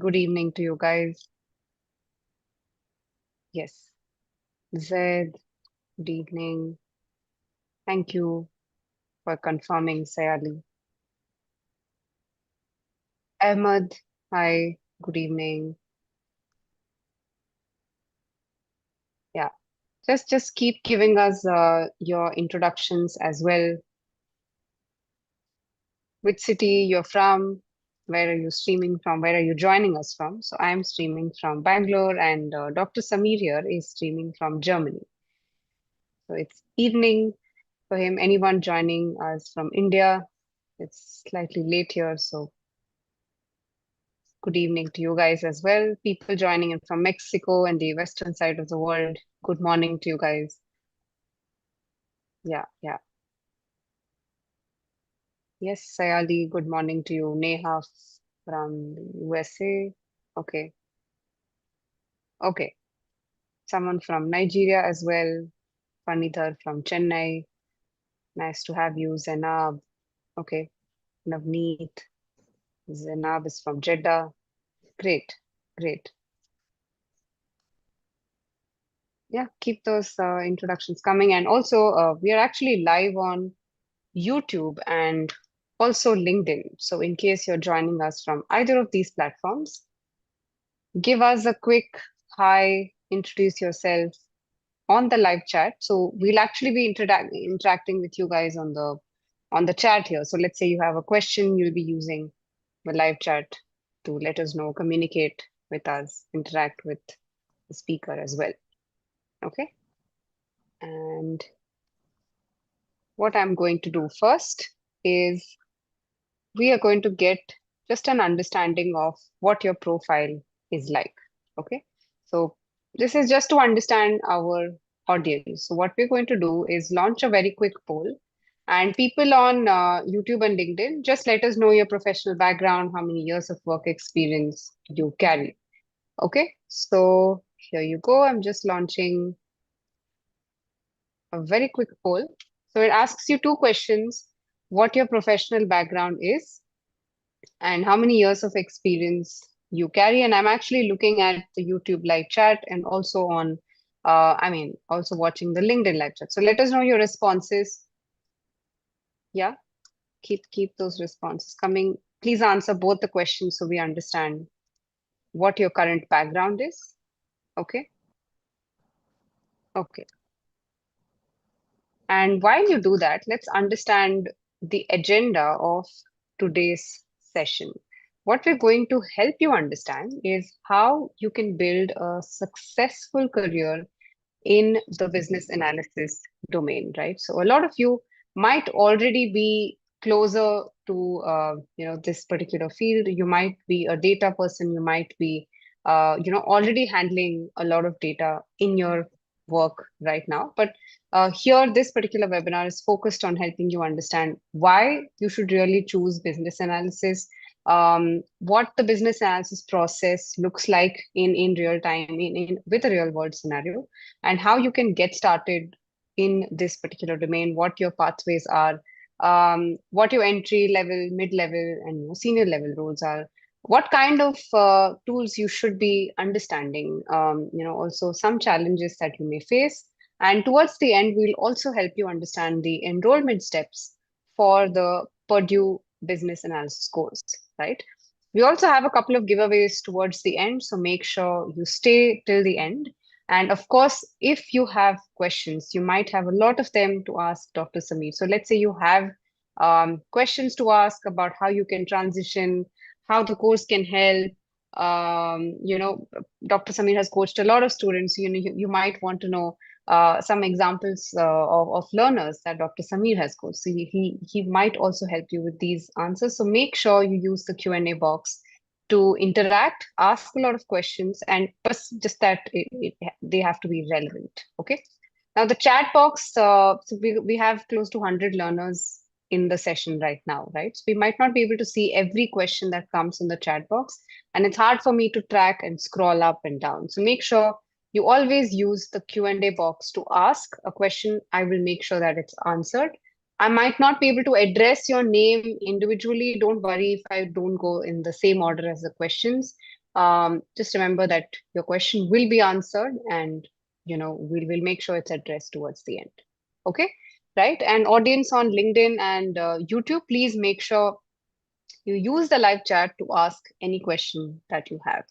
Good evening to you guys. Yes, Zed, good evening. Thank you for confirming, Sayali. Ahmed, hi, good evening. Yeah, just keep giving us your introductions as well. Which city you're from, where are you streaming from, where are you joining us from? So I'm streaming from Bangalore, and Dr. Samir here is streaming from Germany. So it's evening for him. Anyone joining us from India? It's slightly late here, so good evening to you guys as well. People joining in from Mexico and the western side of the world. Good morning to you guys. Yeah, yeah. Yes, Sayali, good morning to you. Neha from the USA. Okay, okay. Someone from Nigeria as well. Panithar from Chennai. Nice to have you. Zainab. Okay. Navneet. Zainab is from Jeddah. Great, great. Yeah, keep those introductions coming. And also, we are actually live on YouTube and also LinkedIn. So, in case you're joining us from either of these platforms, give us a quick hi, introduce yourself on the live chat. So, we'll actually be interacting with you guys on the chat here. So, let's say you have a question, you'll be using the live chat to let us know, communicate with us, interact with the speaker as well. Okay. And what I'm going to do first is we are going to get just an understanding of what your profile is like. Okay. So this is just to understand our audience. So what we're going to do is launch a very quick poll, and people on YouTube and LinkedIn, just let us know your professional background, how many years of work experience you carry. Okay. So here you go. I'm just launching a very quick poll. So it asks you two questions: what your professional background is, and how many years of experience you carry. And I'm actually looking at the YouTube live chat and also on, also watching the LinkedIn live chat. So let us know your responses. Yeah, keep those responses coming. Please answer both the questions so we understand what your current background is. Okay, okay. And while you do that, let's understand the agenda of today's session. What we're going to help you understand is how you can build a successful career in the business analysis domain, right? So a lot of you might already be closer to this particular field. You might be a data person. You might be already handling a lot of data in your work right now. But here, this particular webinar is focused on helping you understand why you should really choose business analysis, what the business analysis process looks like in real time, in with a real world scenario, and how you can get started in this particular domain, what your pathways are, what your entry level, mid level, and senior level roles are, what kind of tools you should be understanding, also some challenges that you may face. And towards the end, we'll also help you understand the enrollment steps for the Purdue Business Analysis course, right? We also have a couple of giveaways towards the end, so make sure you stay till the end. And of course, if you have questions, you might have a lot of them to ask Dr. Sameer. So let's say you have questions to ask about how you can transition, how the course can help. Dr. Sameer has coached a lot of students. You might want to know some examples of learners that Dr. Sameer has coached. So he might also help you with these answers. So make sure you use the Q&A box to interact, ask a lot of questions, and just that they have to be relevant. Okay. Now the chat box, so we have close to 100 learners in the session right now, right? So we might not be able to see every question that comes in the chat box, and it's hard for me to track and scroll up and down. So make sure you always use the Q&A box to ask a question. I will make sure that it's answered. I might not be able to address your name individually. Don't worry if I don't go in the same order as the questions. Just remember that your question will be answered, and we'll make sure it's addressed towards the end. Okay, right? And audience on LinkedIn and YouTube, please make sure you use the live chat to ask any question that you have.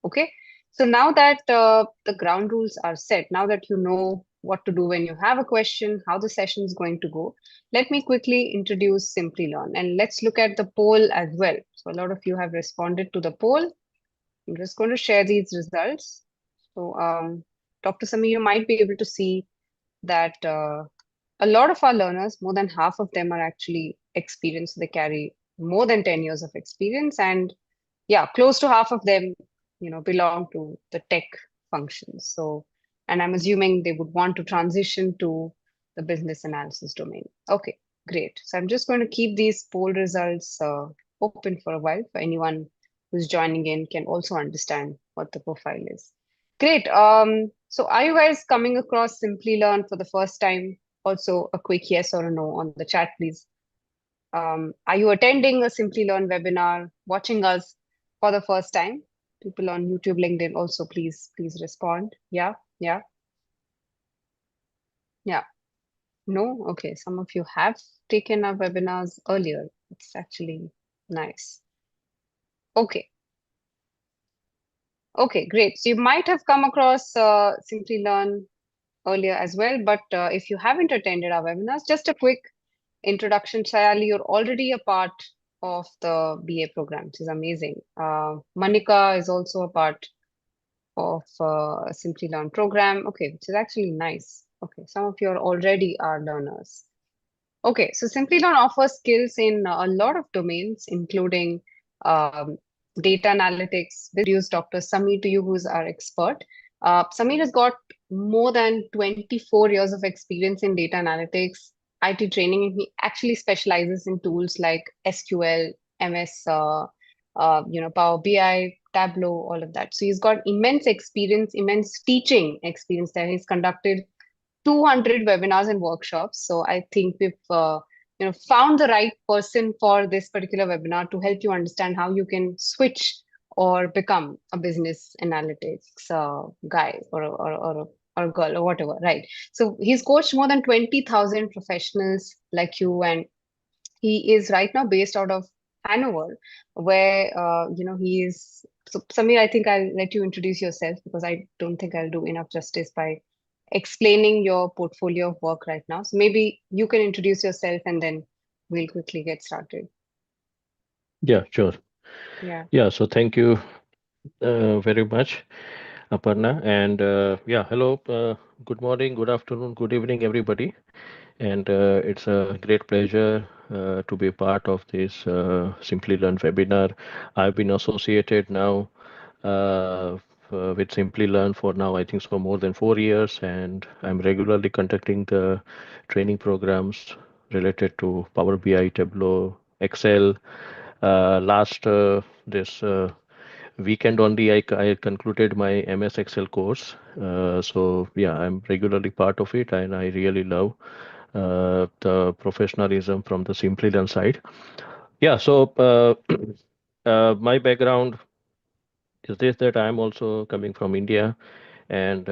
Okay. So now that the ground rules are set, now that you know what to do when you have a question, how the session is going to go, let me quickly introduce Simplilearn, and let's look at the poll as well. So a lot of you have responded to the poll. I'm just going to share these results. So, Dr. Sami, you might be able to see that a lot of our learners, more than half of them are actually experienced. They carry more than 10 years of experience, and yeah, close to half of them, belong to the tech functions. So, and I'm assuming they would want to transition to the business analysis domain. Okay, great. So I'm just going to keep these poll results open for a while for anyone who's joining in can also understand what the profile is. Great. So are you guys coming across Simplilearn for the first time? Also, a quick yes or a no on the chat, please. Are you attending a Simplilearn webinar, watching us for the first time? People on YouTube, LinkedIn, also please respond. Yeah, yeah, yeah. No, okay. Some of you have taken our webinars earlier. It's actually nice. Okay, okay, great. So you might have come across Simplilearn earlier as well, but if you haven't attended our webinars, just a quick introduction. Sayali, you're already a part of the BA program, which is amazing. Manika is also a part of Simplilearn program. Okay, which is actually nice. Okay, some of you are already our learners. Okay, so Simplilearn offers skills in a lot of domains, including um, data analytics. Introduce Dr. Samir to you, who's our expert. Samir has got more than 24 years of experience in data analytics, IT training, and he actually specializes in tools like SQL, MS, Power BI, Tableau, all of that. So he's got immense experience, immense teaching experience there. He's conducted 200 webinars and workshops. So I think we've found the right person for this particular webinar to help you understand how you can switch or become a business analytics guy or a girl or whatever, right? So he's coached more than 20,000 professionals like you, and he is right now based out of Hanover, where he is. So Samir, I think I'll let you introduce yourself because I don't think I'll do enough justice by explaining your portfolio of work right now. So maybe you can introduce yourself and then we'll quickly get started. Yeah, sure. Yeah. Yeah, so thank you very much, Aparna. And yeah, hello, good morning, good afternoon, good evening, everybody. And it's a great pleasure to be part of this Simply Learn webinar. I've been associated now with Simply Learn for now, I think so, more than 4 years, and I'm regularly conducting the training programs related to Power BI, Tableau, Excel. Last this weekend only, I concluded my MS Excel course. So yeah, I'm regularly part of it, and I really love the professionalism from the Simply Learn side. Yeah, so my background is this that I'm also coming from India, and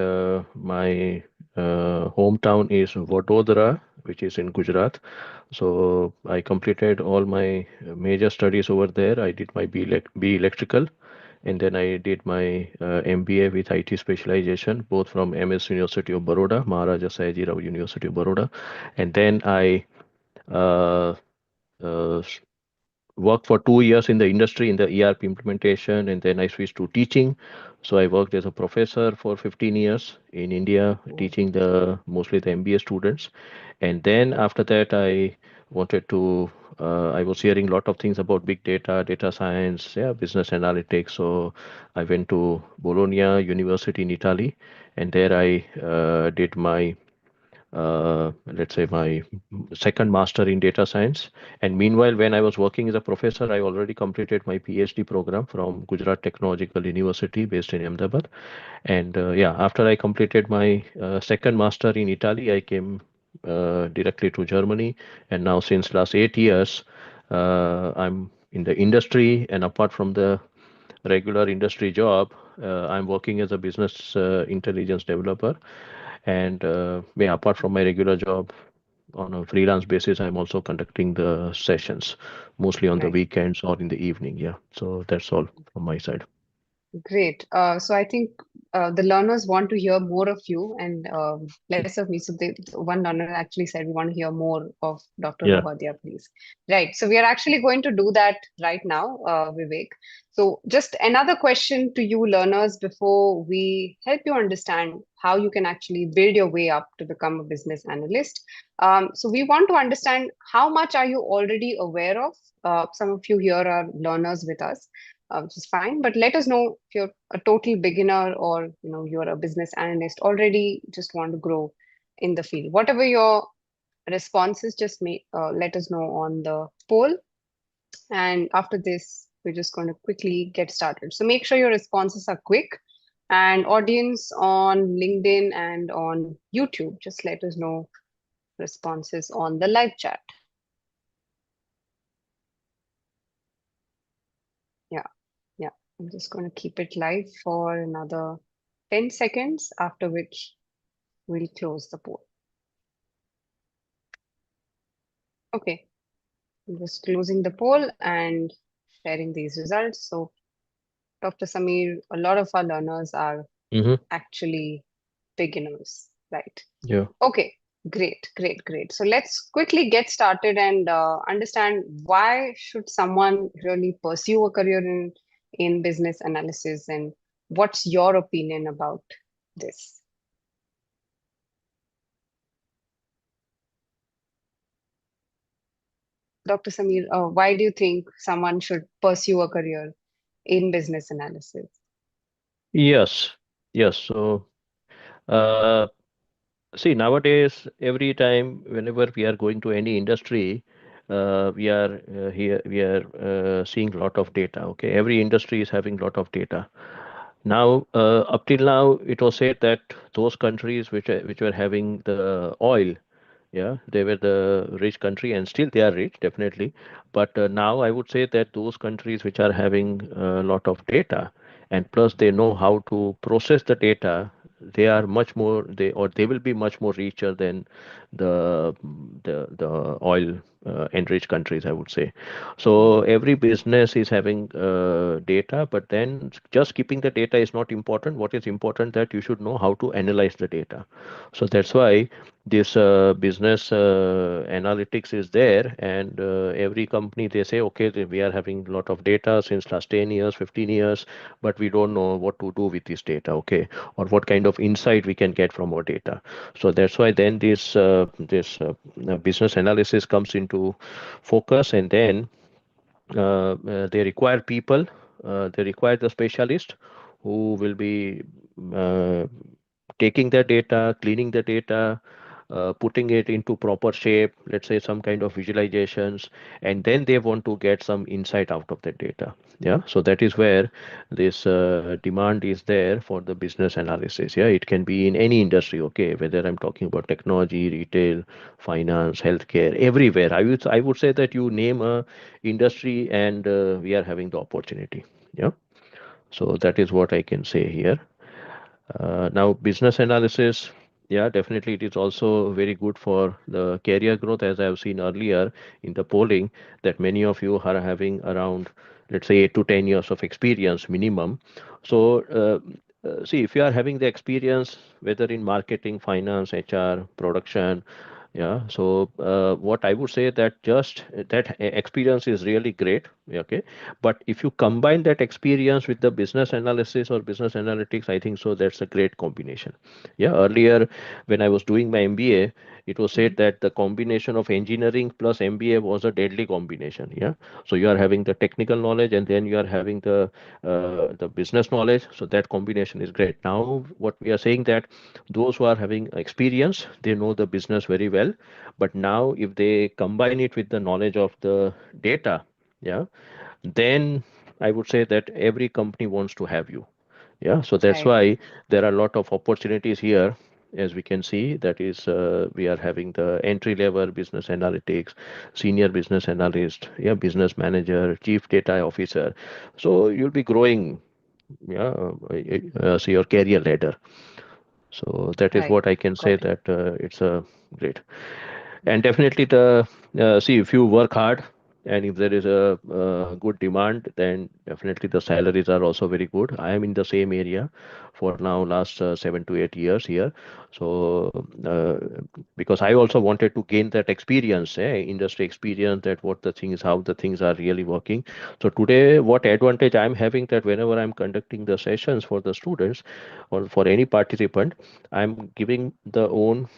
my hometown is Vadodara, which is in Gujarat. So I completed all my major studies over there. I did my B electrical, and then I did my MBA with IT specialization, both from MS University of Baroda, Maharaja Sayajirao University of Baroda, and then I uh, uh, worked for 2 years in the industry in the ERP implementation, and then I switched to teaching. So I worked as a professor for 15 years in India, teaching the mostly the MBA students. And then after that, I wanted to. I was hearing a lot of things about big data, data science, yeah, business analytics. So I went to Bologna University in Italy, and there I did my let's say my second master in data science. And meanwhile, when I was working as a professor, I already completed my PhD program from Gujarat Technological University based in Ahmedabad. And yeah, after I completed my second master in Italy, I came directly to Germany. And now since last 8 years, I'm in the industry. And apart from the regular industry job. I'm working as a business intelligence developer, and yeah, apart from my regular job, on a freelance basis, I'm also conducting the sessions, mostly on the Right. weekends or in the evening. Yeah, so that's all from my side. Great. So I think the learners want to hear more of you and less of me. So one learner actually said we want to hear more of Dr. Yeah. Rohadia, please. Right. So we are actually going to do that right now, Vivek. So just another question to you learners before we help you understand how you can actually build your way up to become a business analyst. So we want to understand how much are you already aware of? Some of you here are learners with us, which is fine. But let us know if you're a total beginner or you're a business analyst already, just want to grow in the field. Whatever your responses, just let us know on the poll. And after this, we're just going to quickly get started. So make sure your responses are quick. And audience on LinkedIn and on YouTube, just let us know responses on the live chat. Yeah, yeah. I'm just going to keep it live for another 10 seconds, after which we'll close the poll. Okay, I'm just closing the poll and sharing these results. So, Dr. Samir, a lot of our learners are Mm-hmm. actually beginners, right? Yeah. Okay, great, great, great. So let's quickly get started and understand why should someone really pursue a career in business analysis, and what's your opinion about this? Dr. Samir, why do you think someone should pursue a career in business analysis? Yes. Yes. So, uh, see, nowadays, every time, whenever we are going to any industry, we are seeing a lot of data. Okay, every industry is having a lot of data. Now, up till now, it was said that those countries which were having the oil, yeah, they were the rich country, and still they are rich, definitely. But now I would say that those countries which are having a lot of data, and plus they know how to process the data, they are much more they will be much more richer than the the oil enriched countries, I would say. So Mhm. every business is having data, but then just keeping the data is not important. What is important that you should know how to analyze the data. So that's why this business analytics is there, and every company they say, okay, we are having a lot of data since last 10 years, 15 years, but we don't know what to do with this data, okay, or what kind of insight we can get from our data. So that's why then this business analysis comes into focus, and then they require people, they require the specialist who will be uh, taking the data, cleaning the data, putting it into proper shape, let's say some kind of visualizations, and then they want to get some insight out of the data. Yeah, so that is where this demand is there for the business analysis. Yeah, it can be in any industry, okay, whether I'm talking about technology, retail, finance, healthcare, everywhere. I would say that you name a industry, and we are having the opportunity. Yeah, so that is what I can say here. Now, business analysis, yeah, definitely it is also very good for the career growth, as I have seen earlier in the polling, that many of you are having around, let's say, 8 to 10 years of experience minimum. So, see, if you are having the experience, whether in marketing, finance, HR, production, yeah, so what I would say that just that experience is really great. Okay, but if you combine that experience with the business analysis or business analytics, I think so that's a great combination. Yeah, earlier when I was doing my MBA, it was said Mhm. that the combination of engineering plus MBA was a deadly combination. Yeah, so you are having the technical knowledge, and then you are having the business knowledge. So that combination is great. Now what we are saying that those who are having experience, they know the business very well, but now if they combine it with the knowledge of the data, yeah, then I would say that every company wants to have you. Yeah, so that's Right. why there are a lot of opportunities here. as we can see, that is, we are having the entry level business analytics, senior business analyst, yeah, business manager, chief data officer. So you'll be growing, yeah, so your career ladder. So that is Right. what I can say, Got it. that it's a great. And definitely the see, if you work hard and if there is a good demand, then definitely the salaries are also very good. I am in the same area for now last 7 to 8 years here. So because I also wanted to gain that experience, industry experience, that what the things, how the things are really working. So today what advantage I'm having, that whenever I'm conducting the sessions for the students or for any participant, I'm giving the own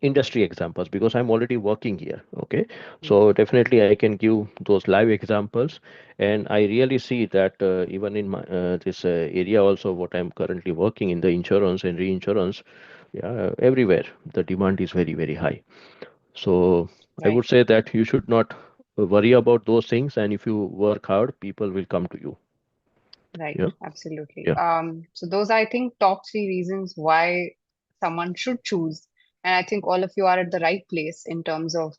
industry examples because I'm already working here. Okay, Mm. so definitely I can give those live examples, and I really see that even in my this area also, what I'm currently working in, the insurance and reinsurance, yeah, everywhere the demand is very very high. So I Right. would say that you should not worry about those things, and if you work hard, people will come to you. Right, Yeah, absolutely. yeah. So those are, I think, top three reasons why someone should choose. And I think all of you are at the right place in terms of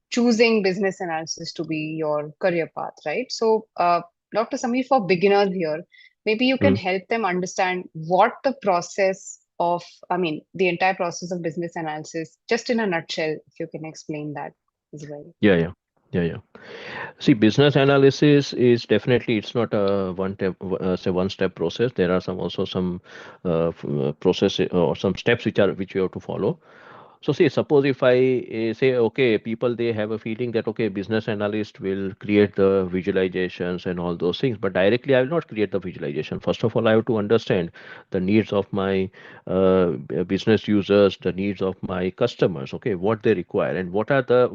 choosing business analysis to be your career path, right? So, Dr. Samir, for beginners here, maybe you can Mm. help them understand what the process of, I mean, the entire process of business analysis, just in a nutshell, if you can explain that as well. Yeah, yeah, yeah, yeah. See, business analysis is definitely, it's not a say one step process. There are some also some process or some steps which you have to follow. So see, suppose if I say, okay, people, they have a feeling that, okay, business analyst will create the visualizations and all those things, but directly I will not create the visualization. First of all, I have to understand the needs of my business users, the needs of my customers, okay, what they require, and what are the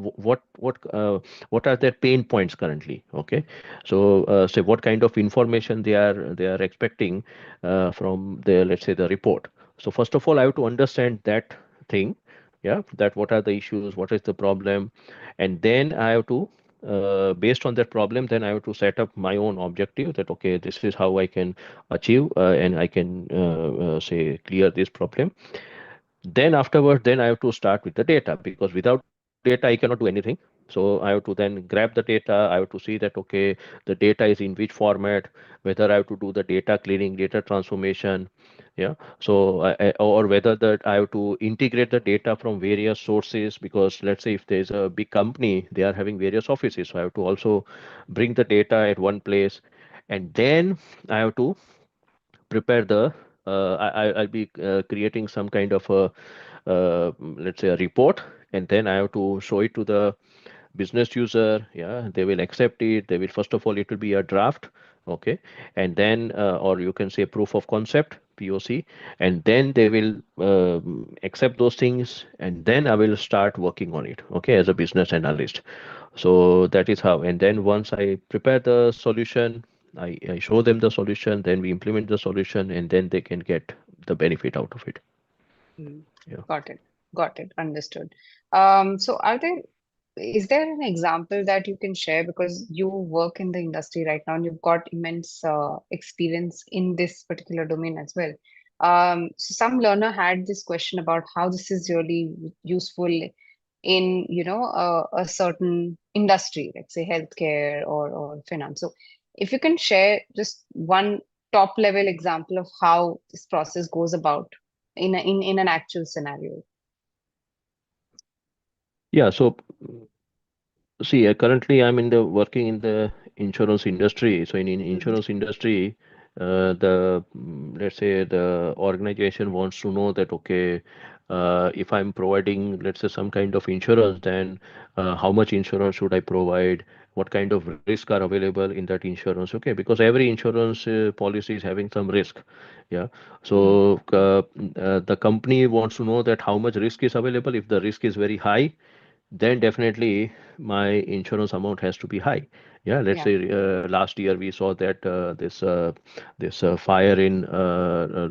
what are their pain points currently, okay. So say what kind of information they are expecting from the, let's say, the report. So first of all, I have to understand that thing, yeah, that what are the issues, what is the problem, and then I have to based on that problem, then I have to set up my own objective, that okay, this is how I can achieve and I can say clear this problem. Then afterwards, then I have to start with the data, because without data I cannot do anything. So I have to then grab the data, I have to see that, okay, the data is in which format, whether I have to do the data cleaning, data transformation, yeah. So or whether that I have to integrate the data from various sources, because let's say if there's a big company, they are having various offices, so I have to also bring the data at one place, and then I have to prepare the I'll be creating some kind of a let's say a report, and then I have to show it to the business user. Yeah, they will accept it. They will, first of all, it will be a draft, okay, and then or you can say proof of concept, POC, and then they will accept those things, and then I will start working on it, okay, as a business analyst. So that is how. And then once I prepare the solution, I show them the solution, then we implement the solution, and then they can get the benefit out of it. Mm. Yeah. Got it. Got it. Understood. So is there an example that you can share because you work in the industry right now and you've got immense experience in this particular domain as well. So some learner had this question about how this is really useful in, a certain industry, let's say healthcare or finance. So if you can share just one top level example of how this process goes about in an actual scenario. Yeah. So see, currently I'm in the working in the insurance industry. So in Mhm. insurance industry, the let's say the organization wants to know that, okay, if I'm providing, let's say, some kind of insurance, then how much insurance should I provide? What kind of risk are available in that insurance? Okay, because every insurance policy is having some risk. Yeah. Mm. So the company wants to know that how much risk is available. If the risk is very high, then definitely my insurance amount has to be high. Yeah, let's Yeah. say last year we saw that this fire in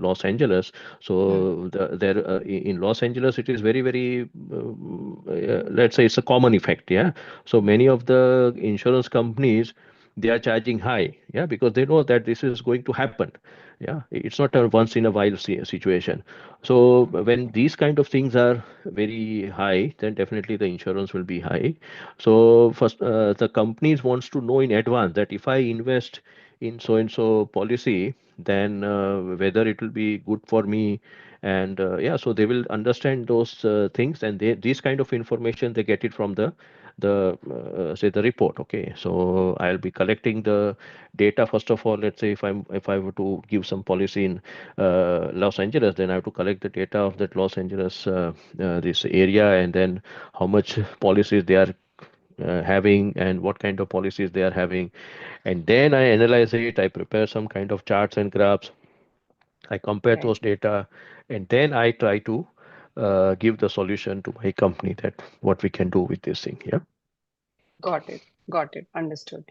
Los Angeles. Mm. So there in Los Angeles, it is very very let's say it's a common effect. Yeah, so many of the insurance companies, they are charging high, yeah, because they know that this is going to happen. Yeah, it's not a once in a while situation. So when these kind of things are very high, then definitely the insurance will be high. So first, the companies wants to know in advance that if I invest in so and so policy, then whether it will be good for me. And yeah, so they will understand those things, and these kind of information they get it from the say the report. Okay, so I'll be collecting the data first of all. Let's say if I were to give some policy in Los Angeles, then I have to collect the data of that Los Angeles this area, and then how much policies they are having and what kind of policies they are having. And then I analyze it, I prepare some kind of charts and graphs, I compare Right. those data, and then I try to give the solution to my company that what we can do with this thing. Yeah. Got it. Got it. Understood.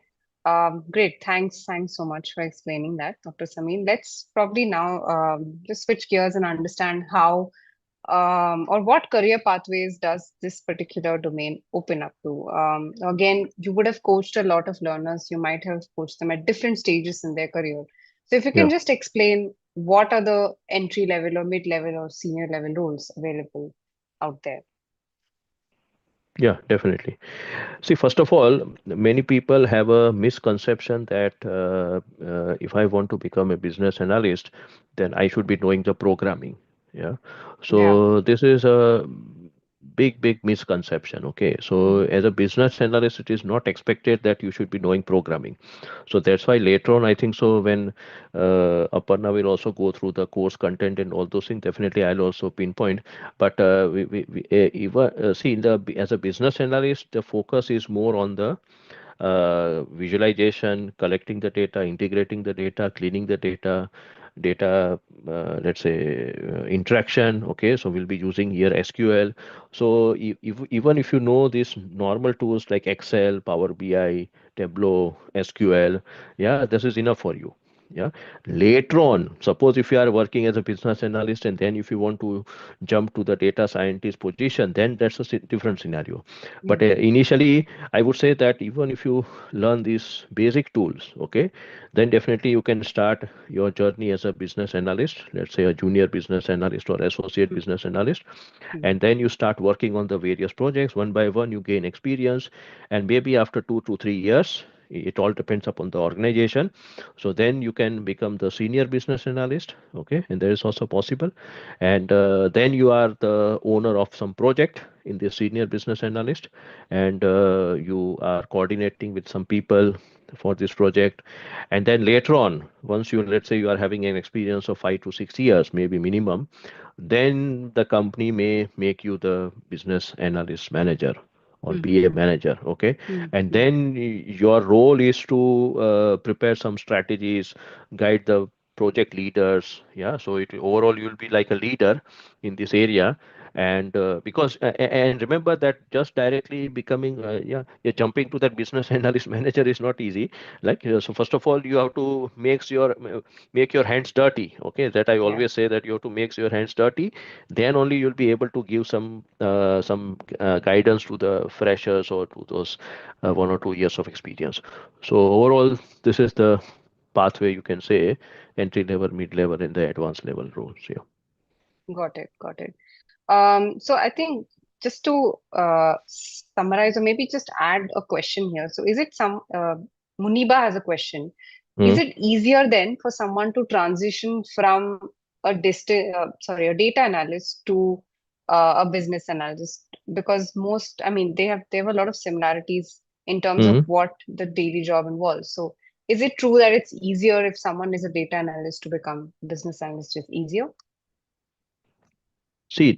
Great. Thanks so much for explaining that, Dr. Samin. Let's probably now just switch gears and understand how or what career pathways does this particular domain open up to? Again, you would have coached a lot of learners. You might have coached them at different stages in their career. So if you Yeah. can just explain what are the entry level or mid level or senior level roles available out there? Yeah, definitely. See, first of all, many people have a misconception that if I want to become a business analyst, then I should be knowing the programming. Yeah. Yeah. So this is a big misconception. Okay. So Mm, as a business analyst, it is not expected that you should be knowing programming. So that's why later on, I think so when Aparna will also go through the course content and all those things, definitely I'll also pinpoint. But even see in the as a business analyst, the focus is more on the visualization, collecting the data, integrating the data, cleaning the data, let's say interaction. Okay, so we'll be using here SQL. So even if you know these normal tools like Excel, Power BI, Tableau, SQL, yeah, this is enough for you. Yeah. Later on, suppose if you are working as a business analyst and then if you want to jump to the data scientist position, then that's a different scenario. But mm, initially, I would say that even if you learn these basic tools, okay, then definitely you can start your journey as a business analyst, let's say a junior business analyst or associate mm, business analyst, mm, and then you start working on the various projects one by one. You gain experience, and maybe after 2 to 3 years, it all depends upon the organization. So then you can become the senior business analyst, okay, and that is also possible. And then you are the owner of some project in the senior business analyst, and you are coordinating with some people for this project. And then later on, once you, let's say you are having an experience of 5 to 6 years maybe minimum, then the company may make you the business analyst manager or mm, BA manager. Okay. mm, And mm, then your role is to prepare some strategies, guide the project leaders. Yeah. So it overall you'll be like a leader in this area. And because and remember that just directly becoming yeah, jumping to that business analyst manager is not easy. Like so first of all you have to make your hands dirty. Okay, that I yeah. always say that you have to make your hands dirty. Then only you'll be able to give some guidance to the freshers or to those 1 or 2 years of experience. So overall, this is the pathway you can say: entry level, mid level, and the advanced level roles. Yeah. Got it. Got it. So I think just to summarize or maybe just add a question here. So is it Muniba has a question. Is Mm, it easier then for someone to transition from a data analyst to a business analyst? Because most, I mean, they have a lot of similarities in terms of mm. what the daily job involves. So is it true that it's easier if someone is a data analyst to become business analyst is easier? See,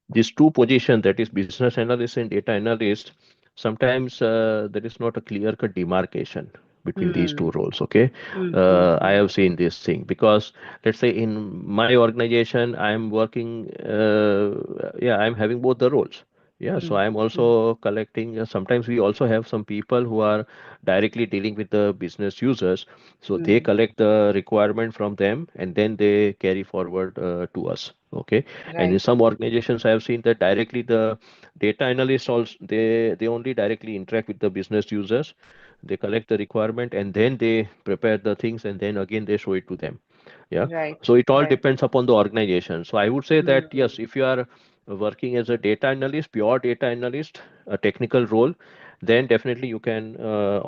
these two positions, that is business analyst and data analyst, sometimes there is not a clear-cut demarcation between these two Hmm. roles. Okay, Hmm. Hmm. I Hmm. have seen this thing because let's say in my organization, I'm working. Yeah, I'm having both the roles. Yeah, so Mm, I'm mm, also collecting. Sometimes we also have some people who are directly dealing with the business users, so they mm. collect the requirement from them and then they carry forward to us. Okay, and in Right. some organizations, I have seen that directly the data analysts also they only directly interact with the business users. they collect the requirement, and then they prepare the things, and then again they show it to them. Yeah. Right. So it all Right. depends upon the organization. So I would say that Mm. yes, if you are working as a data analyst, pure data analyst, a technical role, then definitely you can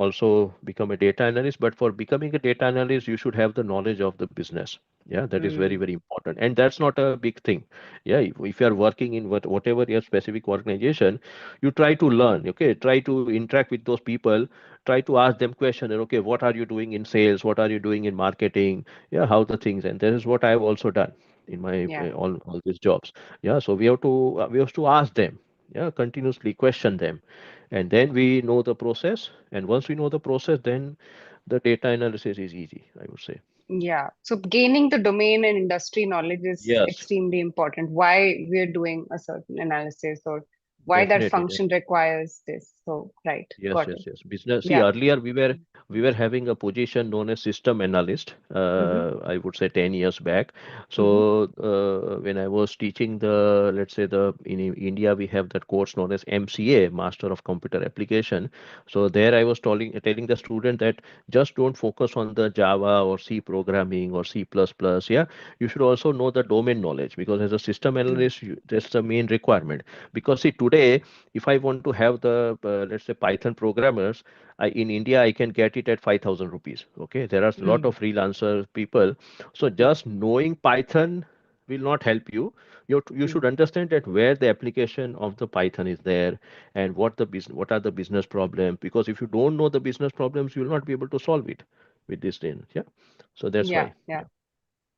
also become a data analyst. But for becoming a data analyst, you should have the knowledge of the business. Yeah, that is very, Mm. very important. And that's not a big thing. Yeah, if you are working in whatever your specific organization, you try to learn. Okay, try to interact with those people, try to ask them questions. Okay, what are you doing in sales? What are you doing in marketing? Yeah, how the things, and that is what I've also done in my Yeah. all these jobs. Yeah, so we have to ask them, yeah, continuously question them, and then we know the process, and once we know the process, then the data analysis is easy, I would say. Yeah. So gaining the domain and industry knowledge is Yes, extremely important. Why we're doing a certain analysis or why that definitely. function requires this. So, right. Yes, Got yes, it. yes. Business. See, Yeah. earlier we were having a position known as system analyst. Mm-hmm. I would say 10 years back. Mm-hmm. So when I was teaching the, let's say the in India we have that course known as MCA, Master of Computer Application. So there I was telling the student that just don't focus on the Java or C programming or C++. Yeah, you should also know the domain knowledge, because as a system analyst, that's the main requirement. Because see today, if I want to have the let's say Python programmers, in India I can get it at 5,000 rupees. Okay, there are a lot Mm-hmm. of freelancer people. So just knowing Python will not help you. You should understand that where the application of the Python is there, and what are the business problems. Because if you don't know the business problems, you will not be able to solve it with this thing. Yeah. So that's Yeah. why. Yeah. Yeah.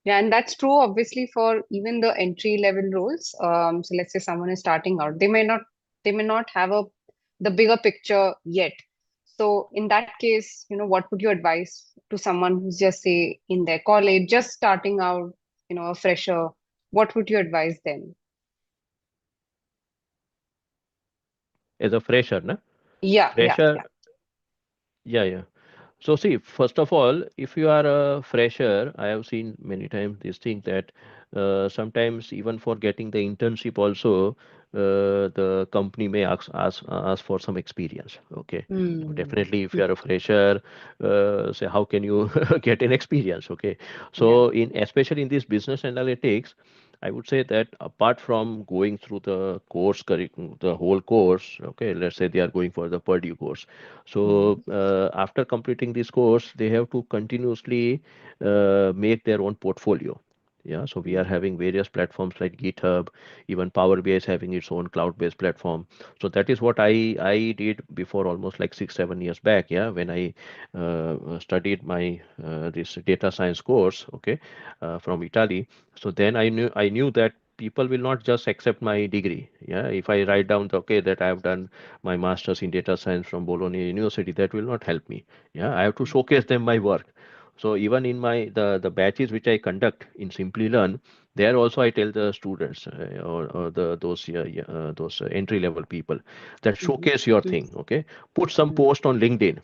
Yeah, and that's true obviously for even the entry level roles. So let's say someone is starting out, they may not have the bigger picture yet. So in that case, what would you advise to someone who's just say in their college, just starting out, a fresher? What would you advise them? As a fresher, na? Yeah, yeah, Fresher. yeah. Yeah, yeah. So see, first of all, if you are a fresher, I have seen many times this thing that sometimes even for getting the internship also, the company may ask for some experience. Okay. Now, Hmm. definitely, if you are a fresher, say how can you get an experience? Okay. Yeah. So in especially in this business analytics, I would say that apart from going through the course, the whole course, okay, let's say they are going for the Purdue course. So Hmm. after completing this course, they have to continuously make their own portfolio. Yeah, so we are Hmm. having various platforms like GitHub, even Power BI is having its own cloud-based platform. So that is what I did before, almost like 6 7 years back. Yeah, when I studied my this data science course, okay, from Italy. So then I knew that people will not just accept my degree. Yeah, if I write down okay that I have done my master's in data science from Bologna University, that will not help me. Yeah, I have to showcase them my work. So even in my the batches which I conduct in Simplilearn, there also I tell the students or the those entry level people that Hmm. showcase your thing. Okay, put some Hmm. post on LinkedIn.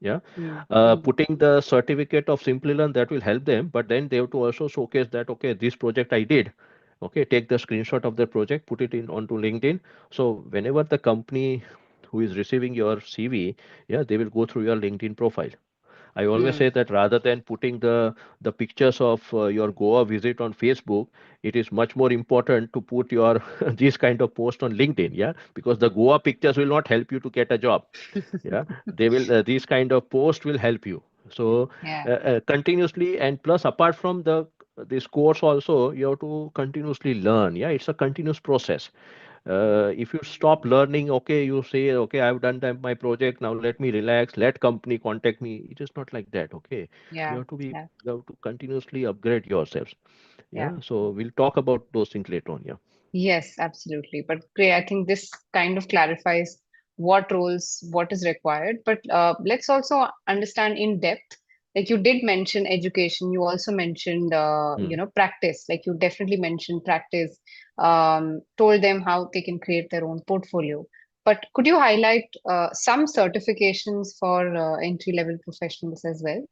Yeah, Hmm. putting the certificate of Simplilearn, that will help them, but then they have to also showcase that okay, this project I did. Okay, take the screenshot of the project, put it in onto LinkedIn. So whenever the company who is receiving your CV, yeah, they will go through your LinkedIn profile. I always Hmm. say that rather than putting the pictures of your Goa visit on Facebook, it is much more important to put your this kind of post on LinkedIn. Yeah, because the Goa pictures will not help you to get a job. Yeah, they will these kind of posts will help you. So Yeah. continuously, and plus apart from the this course also, you have to continuously learn. Yeah, it's a continuous process. If you stop learning, okay, you say okay, I've done my project, now let me relax, let company contact me. It is not like that. Okay, you Yeah. have to be Yeah. you have to continuously upgrade yourselves. Yeah. Yeah, so we'll talk about those things later on. Yeah. Yes, absolutely. But great, I think this kind of clarifies what roles, what is required. But let's also understand in depth. Like you did mention education, you also mentioned, Hmm. practice. Like you definitely mentioned practice, told them how they can create their own portfolio. But could you highlight some certifications for entry-level professionals as well?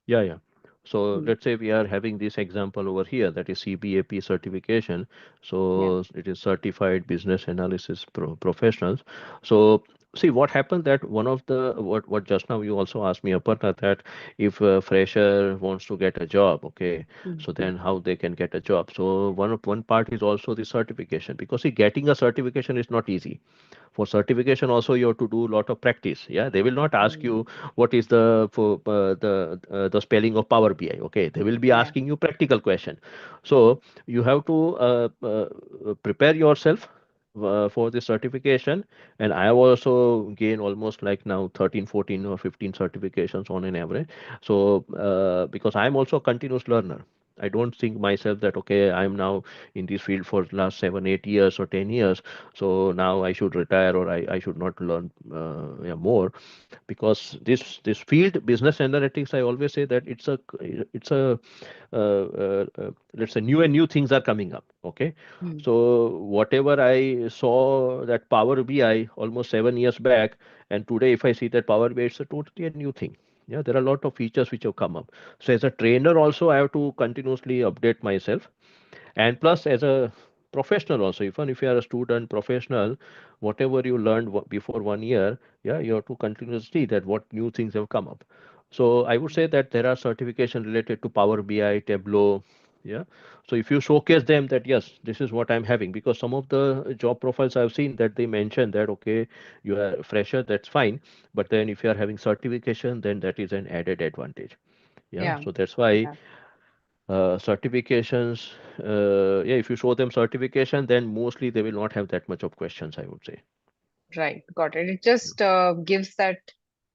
Yeah, yeah. So Hmm. let's say we are having this example over here, that is CBAP certification. Yeah. So it is Certified Business Analysis Professionals. So see what happened, that one of the what just now you also asked me, Aparna, that if a fresher wants to get a job, okay, Mm. so then how they can get a job. So one part is also the certification, because see, getting a certification is not easy. For certification also you have to do a lot of practice. Yeah, they will not ask Mm. you what is the for the spelling of Power BI. Okay, they will be Yeah. asking you practical question. So you have to prepare yourself for the certification. And I have also gained almost like now 13, 14 or 15 certifications on an average. So because I'm also a continuous learner, I don't think myself that okay, I'm now in this field for last 7, 8 years or 10 years, so now I should retire, or I should not learn yeah, more. Because this field, business analytics, I always say that it's a let's say new things are coming up. Okay, Mm. so whatever I saw that Power BI almost 7 years back, and today if I see that Power BI, it's a totally a new thing. Yeah, there are a lot of features which have come up. So as a trainer also, I have to continuously update myself. And plus as a professional also, even if you are a student professional, whatever you learned before 1 year, yeah, you have to continuously see that what new things have come up. So I would say that there are certification related to Power BI, Tableau. Yeah, so if you showcase them that yes, this is what I'm having, because some of the job profiles I've seen that they mention that okay, you are a fresher, that's fine, but then if you are having certification, then that is an added advantage. Yeah, Yeah. so that's why Yeah. certifications, yeah, if you show them certification, then mostly they will not have that much of questions, I would say. Right. Got it. It just gives that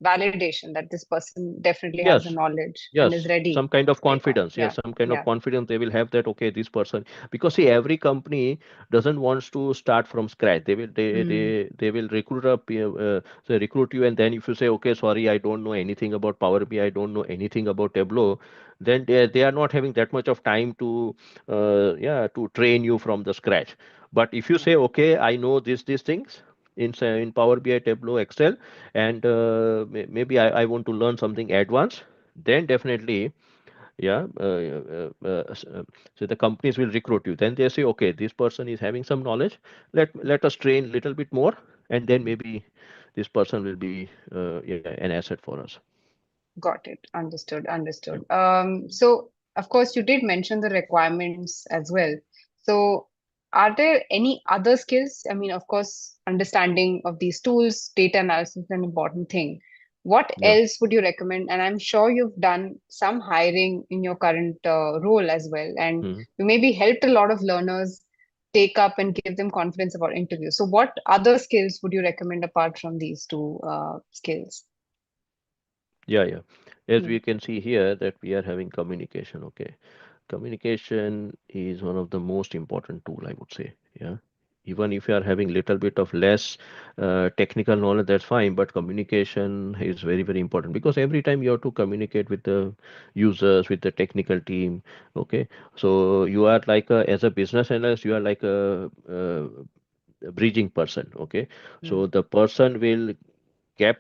validation that this person definitely has the Yes, knowledge and is yes, ready some kind of to take on. confidence. Yeah. Yes, some kind of Yeah. confidence they will have that okay, this person, because see, every company doesn't wants to start from scratch. They will Mm. they will recruit up, so recruit you, and then if you say okay, sorry, I don't know anything about Power BI, I don't know anything about Tableau, then they are not having that much of time to yeah, to train you from the scratch. But if you Yeah. say okay, I know these things in in Power BI, Tableau, Excel, and maybe I want to learn something advanced, then definitely, yeah, so the companies will recruit you. Then they say okay, this person is having some knowledge, let us train little bit more, and then maybe this person will be yeah, an asset for us. Got it. Understood. Yeah. Understood. So of course you did mention the requirements as well. So are there any other skills? I mean, of course, understanding of these tools, data analysis is an important thing. What Yeah. else would you recommend? And I'm sure you've done some hiring in your current role as well, and Mhm. you maybe helped a lot of learners take up and give them confidence about interviews. So what other skills would you recommend apart from these two skills? Yeah, yeah. As Hmm. we can see here that we are having communication. Okay, communication is one of the most important tool, I would say. Yeah, even if you are having little bit of less technical knowledge, that's fine, but communication is very very important, because every time you have to communicate with the users, with the technical team. Okay, so you are like as a business analyst, you are like a bridging person. Okay, so Hmm. the person will gap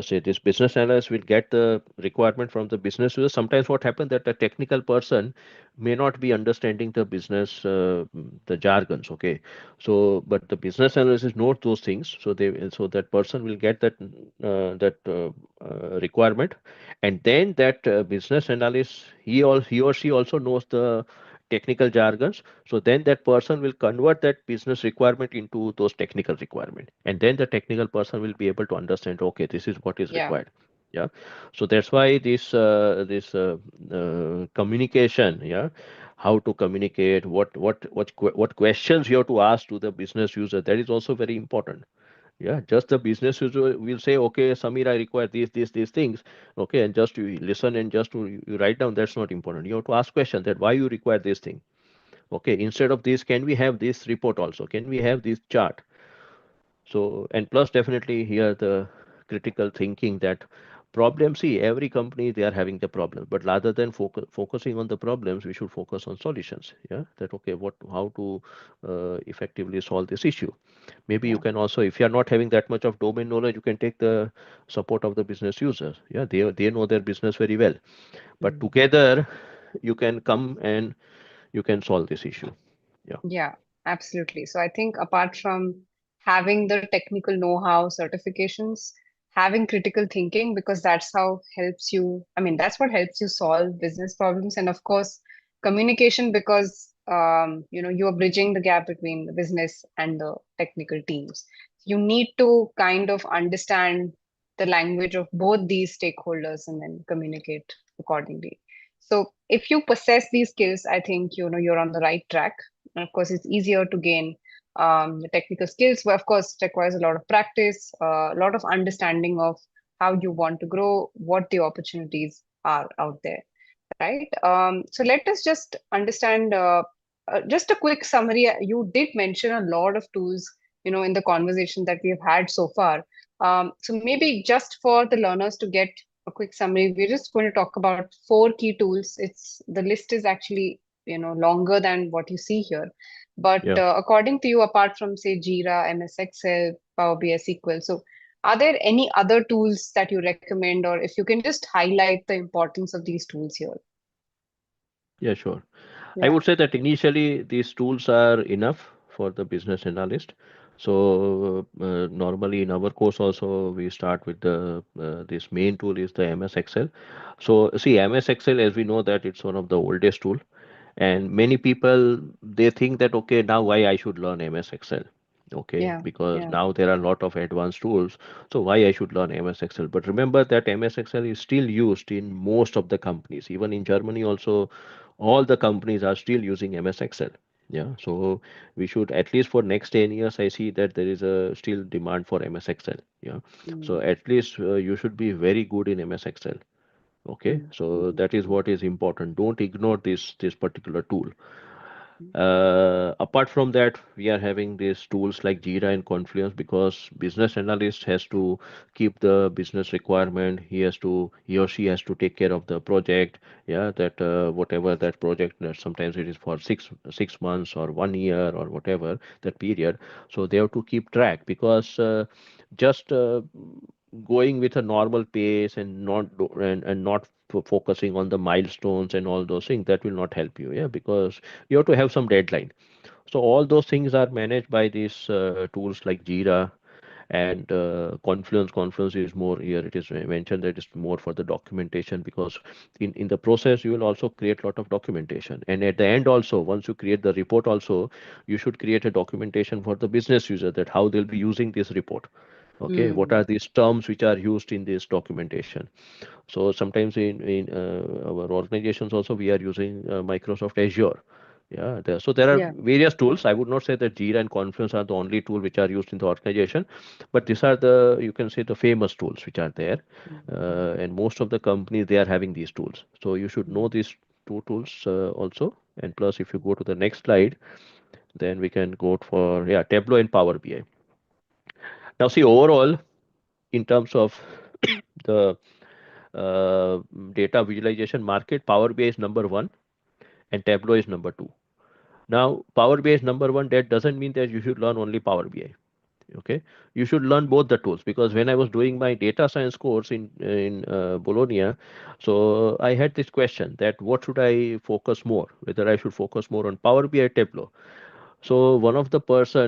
say this business analyst will get the requirement from the business user. Sometimes what happens that the technical person may not be understanding the business the jargons. Okay, so but the business analyst knows those things, so they so that person will get that requirement. And then that business analyst, he or she also knows the technical jargons. So then that person will convert that business requirement into those technical requirement, and then the technical person will be able to understand okay, this is what is Yeah. required. Yeah, so that's why this communication, yeah, how to communicate, what questions you have to ask to the business user, that is also very important. Yeah, just the business user will say okay, Samir, I require these things. Okay, and just you listen and just you write down, that's not important. You have to ask question that why you require this thing. Okay, instead of this, can we have this report also, can we have this chart? So, and plus definitely here the critical thinking that problem, see, every company they are having the problem, but rather than focusing on the problems, we should focus on solutions. Yeah, that okay, what how to effectively solve this issue. Maybe you Yeah. can also, if you are not having that much of domain knowledge, you can take the support of the business users. Yeah, they know their business very well, but Hmm. together you can come and you can solve this issue. Yeah. Yeah, absolutely. So I think apart from having the technical know-how, certifications, having critical thinking, because that's how helps you, I mean, that's what helps you solve business problems. And of course, communication, because you are bridging the gap between the business and the technical teams. You need to kind of understand the language of both these stakeholders and then communicate accordingly. So if you possess these skills, I think you're on the right track. And of course, it's easier to gain the technical skills, but of course, it requires a lot of practice, a lot of understanding of how you want to grow, what the opportunities are out there, right? So let us just understand just a quick summary. You did mention a lot of tools, in the conversation that we have had so far. So maybe just for the learners to get a quick summary, we're just going to talk about four key tools. It's the list is actually longer than what you see here, but Yeah. according to you, apart from say Jira, MS Excel, Power BI, SQL, so are there any other tools that you recommend, or if you can just highlight the importance of these tools here? Yeah, sure. I Yeah. would say that initially these tools are enough for the business analyst. So normally in our course also we start with the this main tool is the MS Excel. So see MS Excel, as we know that it's one of the oldest tool, and many people they think that okay, now why I should learn MS Excel. Okay, Yeah, because yeah. now there are a lot of advanced tools, so why I should learn MS Excel. But remember that MS Excel is still used in most of the companies, even in Germany also all the companies are still using MS Excel. Yeah, so we should at least for next 10 years I see that there is a still demand for MS Excel. Yeah, so Mm, at least you should be very good in MS Excel. Okay, mm, so mm, that is mm, what is important. Don't ignore this particular tool. mm, Apart from that, we are having these tools like Jira and Confluence because business analyst has to keep the business requirement. He or she has to take care of the project. Yeah, that whatever that project, that sometimes it is for six months or 1 year or whatever that period. So they have to keep track because just going with a normal pace and not focusing on the milestones and all those things, that will not help you. Yeah, because you have to have some deadline. So all those things are managed by these tools like Jira and Confluence. Confluence is more here. It is mentioned that it's more for the documentation because in the process you will also create a lot of documentation. And at the end also, once you create the report also, you should create a documentation for the business user that how they'll be using this report. Okay, what are mm, these terms which are used in this documentation? So sometimes in our organizations also we are using Microsoft Azure. Yeah, so there are yeah. various tools. I would not say that Jira and Confluence are the only tool which are used in the organization, but these are the, you can say, the famous tools which are there, Mm, mm, and most of the companies they are having these tools. So you should know mm, these two tools also. And plus, if you go to the next slide, then we can go for yeah Tableau and Power BI. Now see overall in terms of the uh, data visualization market, Power BI is number one and Tableau is number two. Now, Power BI is number one. That doesn't mean that you should learn only Power BI. Okay, you should learn both the tools because when I was doing my data science course in Bologna, so I had this question that what should I focus more? Whether I should focus more on Power BI or Tableau. So one of the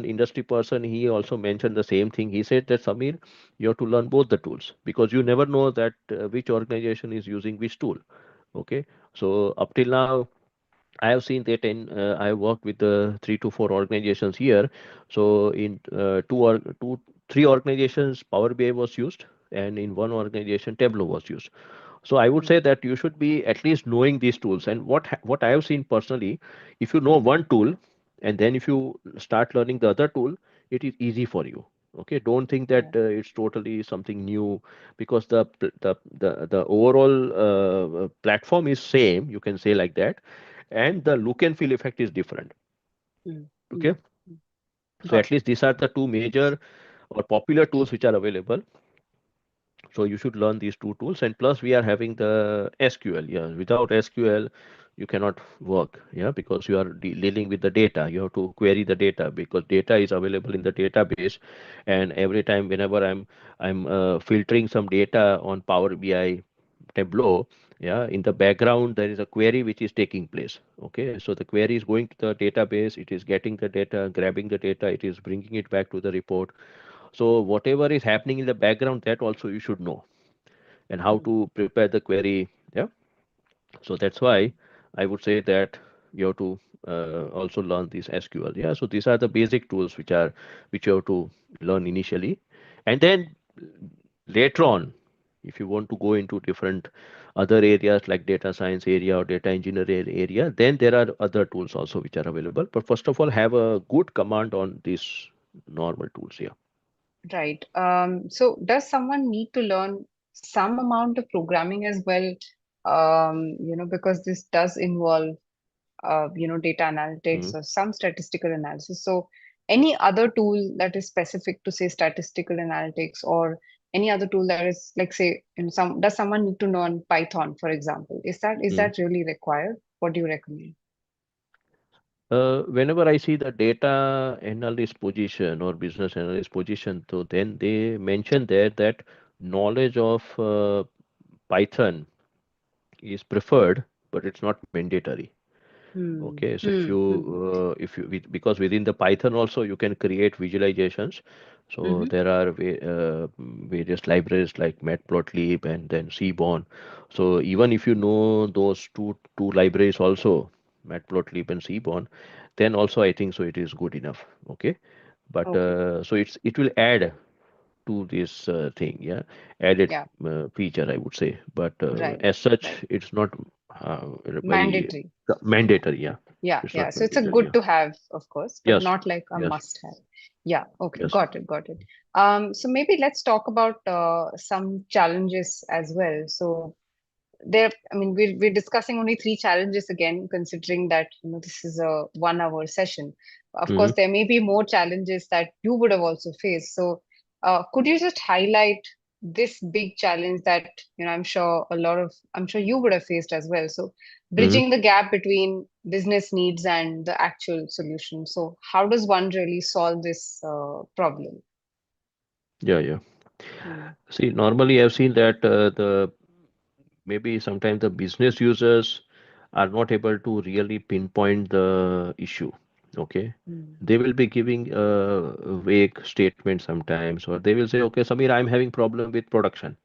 industry person, he also mentioned the same thing. He said that Samir, you have to learn both the tools because you never know that which organization is using which tool. Okay, so up till now I have seen that I have worked with the 3 to 4 organizations here. So in three organizations, Power BI was used, and in one organization, Tableau was used. So I would mm, say that you should be at least knowing these tools. And what I have seen personally, if you know one tool, and then if you start learning the other tool, it is easy for you. Okay, don't think that yeah. it's totally something new because the overall platform is same. You can say like that, and the look and feel effect is different. Mm, Okay, mm, mm. so Got at least these are the two major or popular tools which are available. So you should learn these two tools, and plus we are having the SQL. Yeah, without SQL you cannot work. Yeah, because you are dealing with the data, you have to query the data because data is available in the database. And every time whenever I'm filtering some data on Power BI, Tableau, yeah, in the background there is a query which is taking place. Okay, so the query is going to the database, it is getting the data, grabbing the data, it is bringing it back to the report. So whatever is happening in the background, that also you should know, and how mm, to prepare the query. Yeah, so that's why I would say that you have to also learn this SQL. Yeah, so these are the basic tools which you have to learn initially, and then later on, if you want to go into different other areas like data science area or data engineering area, then there are other tools also which are available. But first of all, have a good command on these normal tools here. right. So does someone need to learn some amount of programming as well? Because this does involve data analytics Mm, or some statistical analysis. So any other tool that is specific to say statistical analytics or any other tool that is like say in some does someone need to learn Python, for example? Is mm. that really required? What do you recommend? Whenever I see the data analyst position or business analyst position, so then they mention there that knowledge of Python is preferred, but it's not mandatory. Hmm. Okay, so Hmm. Hmm. because within the Python also you can create visualizations. So Mm-hmm. there are various libraries like Matplotlib and then Seaborn. So even if you know those two libraries also, Matplotlib and Seaborn, then also I think so it is good enough. Okay, but Okay. so it will add to this thing, yeah, added Yeah. feature I would say. But Right. as such, Right. it's not very Mandatory. mandatory. Yeah, Yeah, it's yeah. not So it's a mandatory. good Yeah. to have, of course, but Yes. not like a Yes. must have. Yeah, okay, Yes. got it, got it. So maybe let's talk about some challenges as well. So there, I mean, we're discussing only three challenges again, considering that this is a 1 hour session. Of Hmm. course, there may be more challenges that you would have also faced. So, could you just highlight this big challenge that I'm sure you would have faced as well. So, Hmm. bridging the gap between business needs and the actual solution. So, how does one really solve this problem? Yeah. Yeah. Hmm. See, normally I've seen that the maybe sometimes the business users are not able to really pinpoint the issue. Okay, Hmm. they will be giving a vague statement sometimes, or they will say, okay, Samir, I'm having problem with production.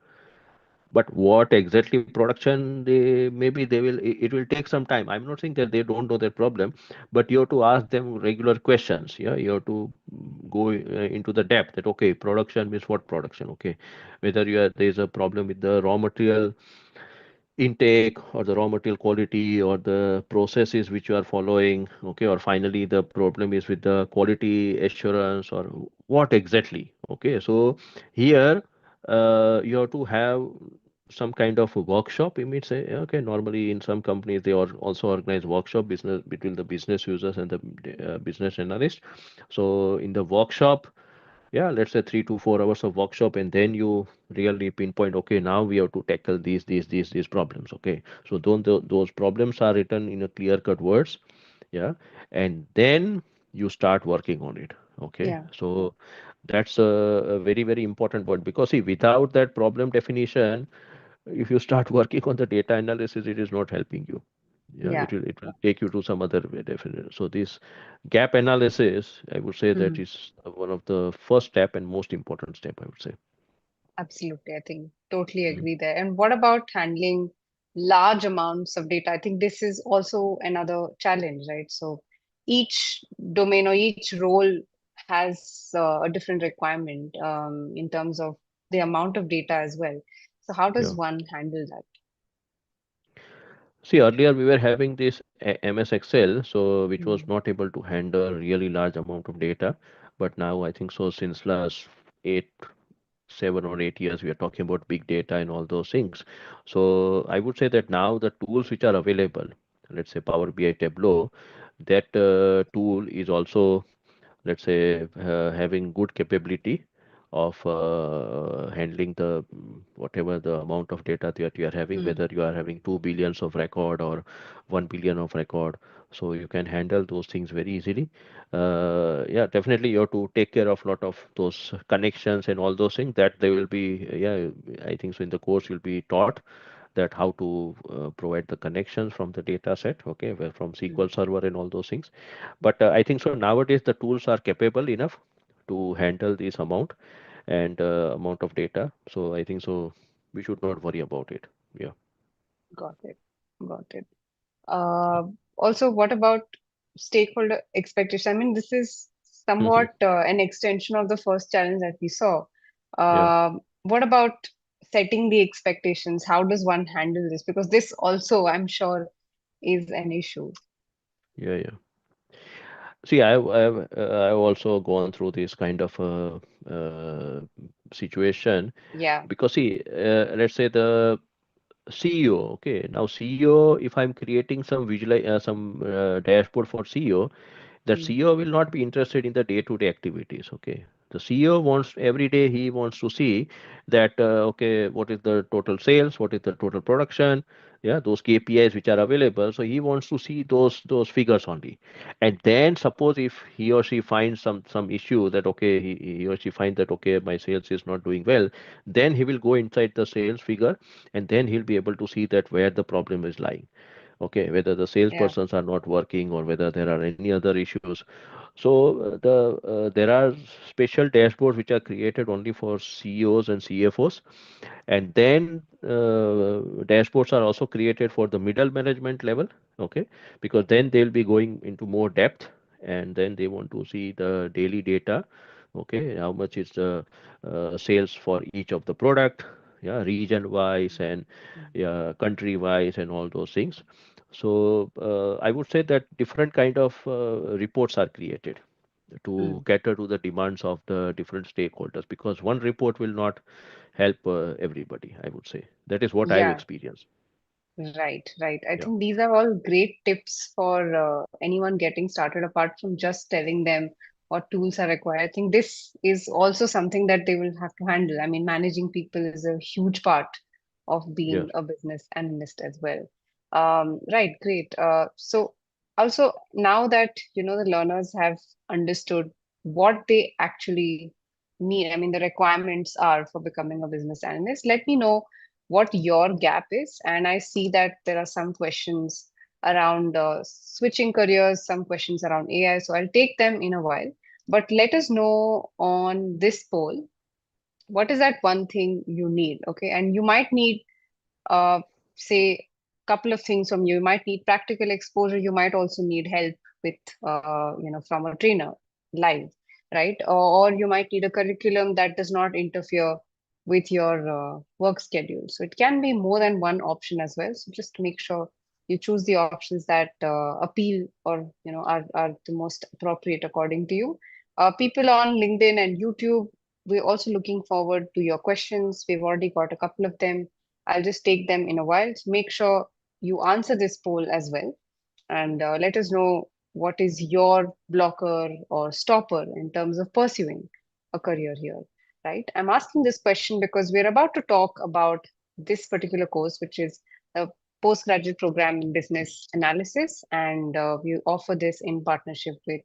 But what exactly production, they maybe they will it will take some time. I'm not saying that they don't know their problem, but you have to ask them regular questions. Yeah, you have to go into the depth that okay, production means what production. Okay, whether there's a problem with the raw material intake or the raw material quality or the processes which you are following. Okay, or finally the problem is with the quality assurance or what exactly. Okay, so here you have to have some kind of a workshop. You may say okay, normally in some companies they also organize workshop business between the business users and the business analyst. So in the workshop, yeah, let's say 3 to 4 hours of workshop, and then you really pinpoint okay, now we have to tackle these problems. Okay, so those problems are written in a clear cut words. Yeah, and then you start working on it. Okay, Yeah, so that's a very very important point, because see, without that problem definition, if you start working on the data analysis, it is not helping you. Yeah, yeah. it will take you to some other way definitely. So this gap analysis, I would say that Hmm. is one of the first step and most important step, I would say. Absolutely, I think totally Mm. agree there. And what about handling large amounts of data? I think this is also another challenge, right? So each domain or each role has a different requirement in terms of the amount of data as well. So how does Yeah. one handle that? See, earlier we were having this MS Excel, so which was Hmm. not able to handle really large amount of data. But now I think so since last 7 or 8 years, we are talking about big data and all those things. So I would say that now the tools which are available, let's say Power BI, Tableau, that tool is also, let's say, having good capability of handling the whatever the amount of data that you are having, Hmm. whether you are having 2 billions of record or 1 billion of record. So you can handle those things very easily. Yeah, definitely you have to take care of lot of those connections and all those things that they will be, yeah, I think so in the course will be taught. that how to provide the connections from the data set, okay, from Mm. SQL Server and all those things. But I think so nowadays the tools are capable enough to handle this amount of data. So I think so we should not worry about it. Yeah. Got it. Got it. Uh, Also, what about stakeholder expectation? I mean, this is somewhat an extension of the first challenge that we saw. Yeah. What about setting the expectations? How does one handle this? Because this also, I'm sure, is an issue. Yeah. Yeah. See, I've also gone through this kind of situation Yeah. because see, let's say the CEO. Okay, now CEO, if I'm creating some dashboard for CEO, that Mm. CEO will not be interested in the day-to-day activities. Okay, the CEO wants every day he wants to see that okay, what is the total sales, what is the total production, yeah, those KPIs which are available. So he wants to see those figures only. And then suppose if he or she finds some issue that okay, he or she finds that okay, my sales is not doing well, then he will go inside the sales figure, and then he'll be able to see that where the problem is lying, okay, whether the Yeah. salespersons are not working or whether there are any other issues. So there are special dashboards which are created only for CEOs and CFOs, and then dashboards are also created for the middle management level, okay, because then they'll be going into more depth, and then they want to see the daily data, okay, how much is the sales for each of the product, yeah, region wise and Mm. yeah, country wise and all those things. So I would say that different kind of reports are created to Mm. cater to the demands of the different stakeholders, because one report will not help everybody. I would say that is what I've Yeah. experienced. Right, right. I Yeah, think these are all great tips for anyone getting started, apart from just telling them what tools are required. I think this is also something that they will have to handle. I mean, managing people is a huge part of yeah, being a business analyst as well. Right, great. So also now that the learners have understood what they actually need, I mean, the requirements are for becoming a business analyst, let me know what your gap is. And I see that there are some questions around switching careers, some questions around AI. So I'll take them in a while. But let us know on this poll, what is that one thing you need? Okay. And you might need uh, say couple of things from you. You might need practical exposure. You might also need help with from a trainer live, right? Or you might need a curriculum that does not interfere with your work schedule. So it can be more than one option as well. So just make sure you choose the options that appeal or are the most appropriate according to you. People on LinkedIn and YouTube, we're also looking forward to your questions. We've already got a couple of them. I'll just take them in a while. So make sure you answer this poll as well, and let us know what is your blocker or stopper in terms of pursuing a career here, right? I'm asking this question because we're about to talk about this particular course, which is a postgraduate program in business analysis, and we offer this in partnership with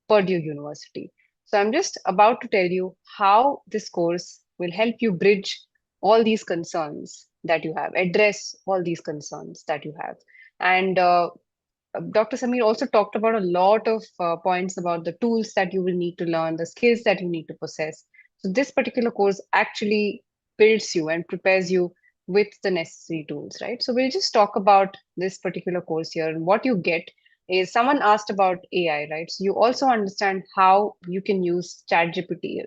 Purdue University. So I'm just about to tell you how this course will help you bridge all these concerns that you have, address all these concerns that you have. And Dr. Samir also talked about a lot of points about the tools that you will need to learn, the skills that you need to possess. So, this particular course actually builds you and prepares you with the necessary tools, right? So, we'll just talk about this particular course here. And what you get is, someone asked about AI, right? So, you also understand how you can use ChatGPT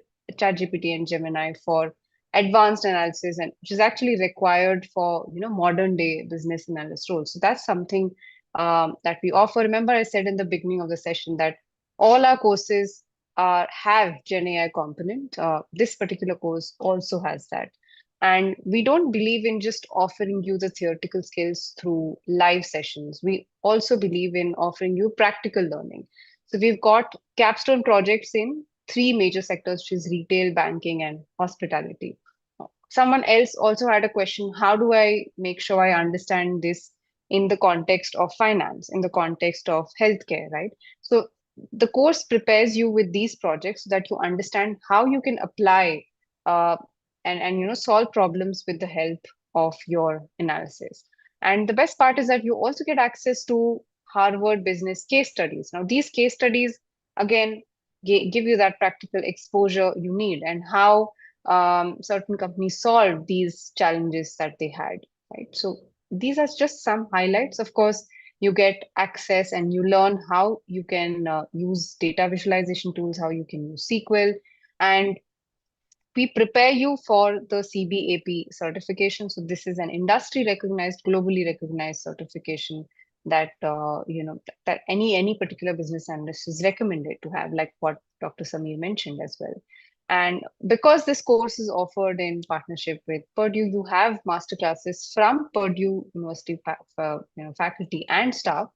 and Gemini for advanced analysis, and which is actually required for modern day business analyst roles. So that's something that we offer. Remember, I said in the beginning of the session that all our courses have Gen AI component. This particular course also has that. And we don't believe in just offering you the theoretical skills through live sessions. We also believe in offering you practical learning. So we've got capstone projects in three major sectors, which is retail, banking, and hospitality. Someone else also had a question: how do I make sure I understand this in the context of finance, in the context of healthcare, right? So the course prepares you with these projects so that you understand how you can apply uh, and solve problems with the help of your analysis. And the best part is that you also get access to Harvard business case studies. Now, these case studies, again, give you that practical exposure you need, and how certain companies solved these challenges that they had, right? So these are just some highlights. Of course, you get access and you learn how you can use data visualization tools, how you can use SQL, and we prepare you for the CBAP certification. So this is an industry recognized, globally recognized certification that that any particular business analyst is recommended to have, like what Dr. Samir mentioned as well. And because this course is offered in partnership with Purdue, you have master classes from Purdue University faculty and staff.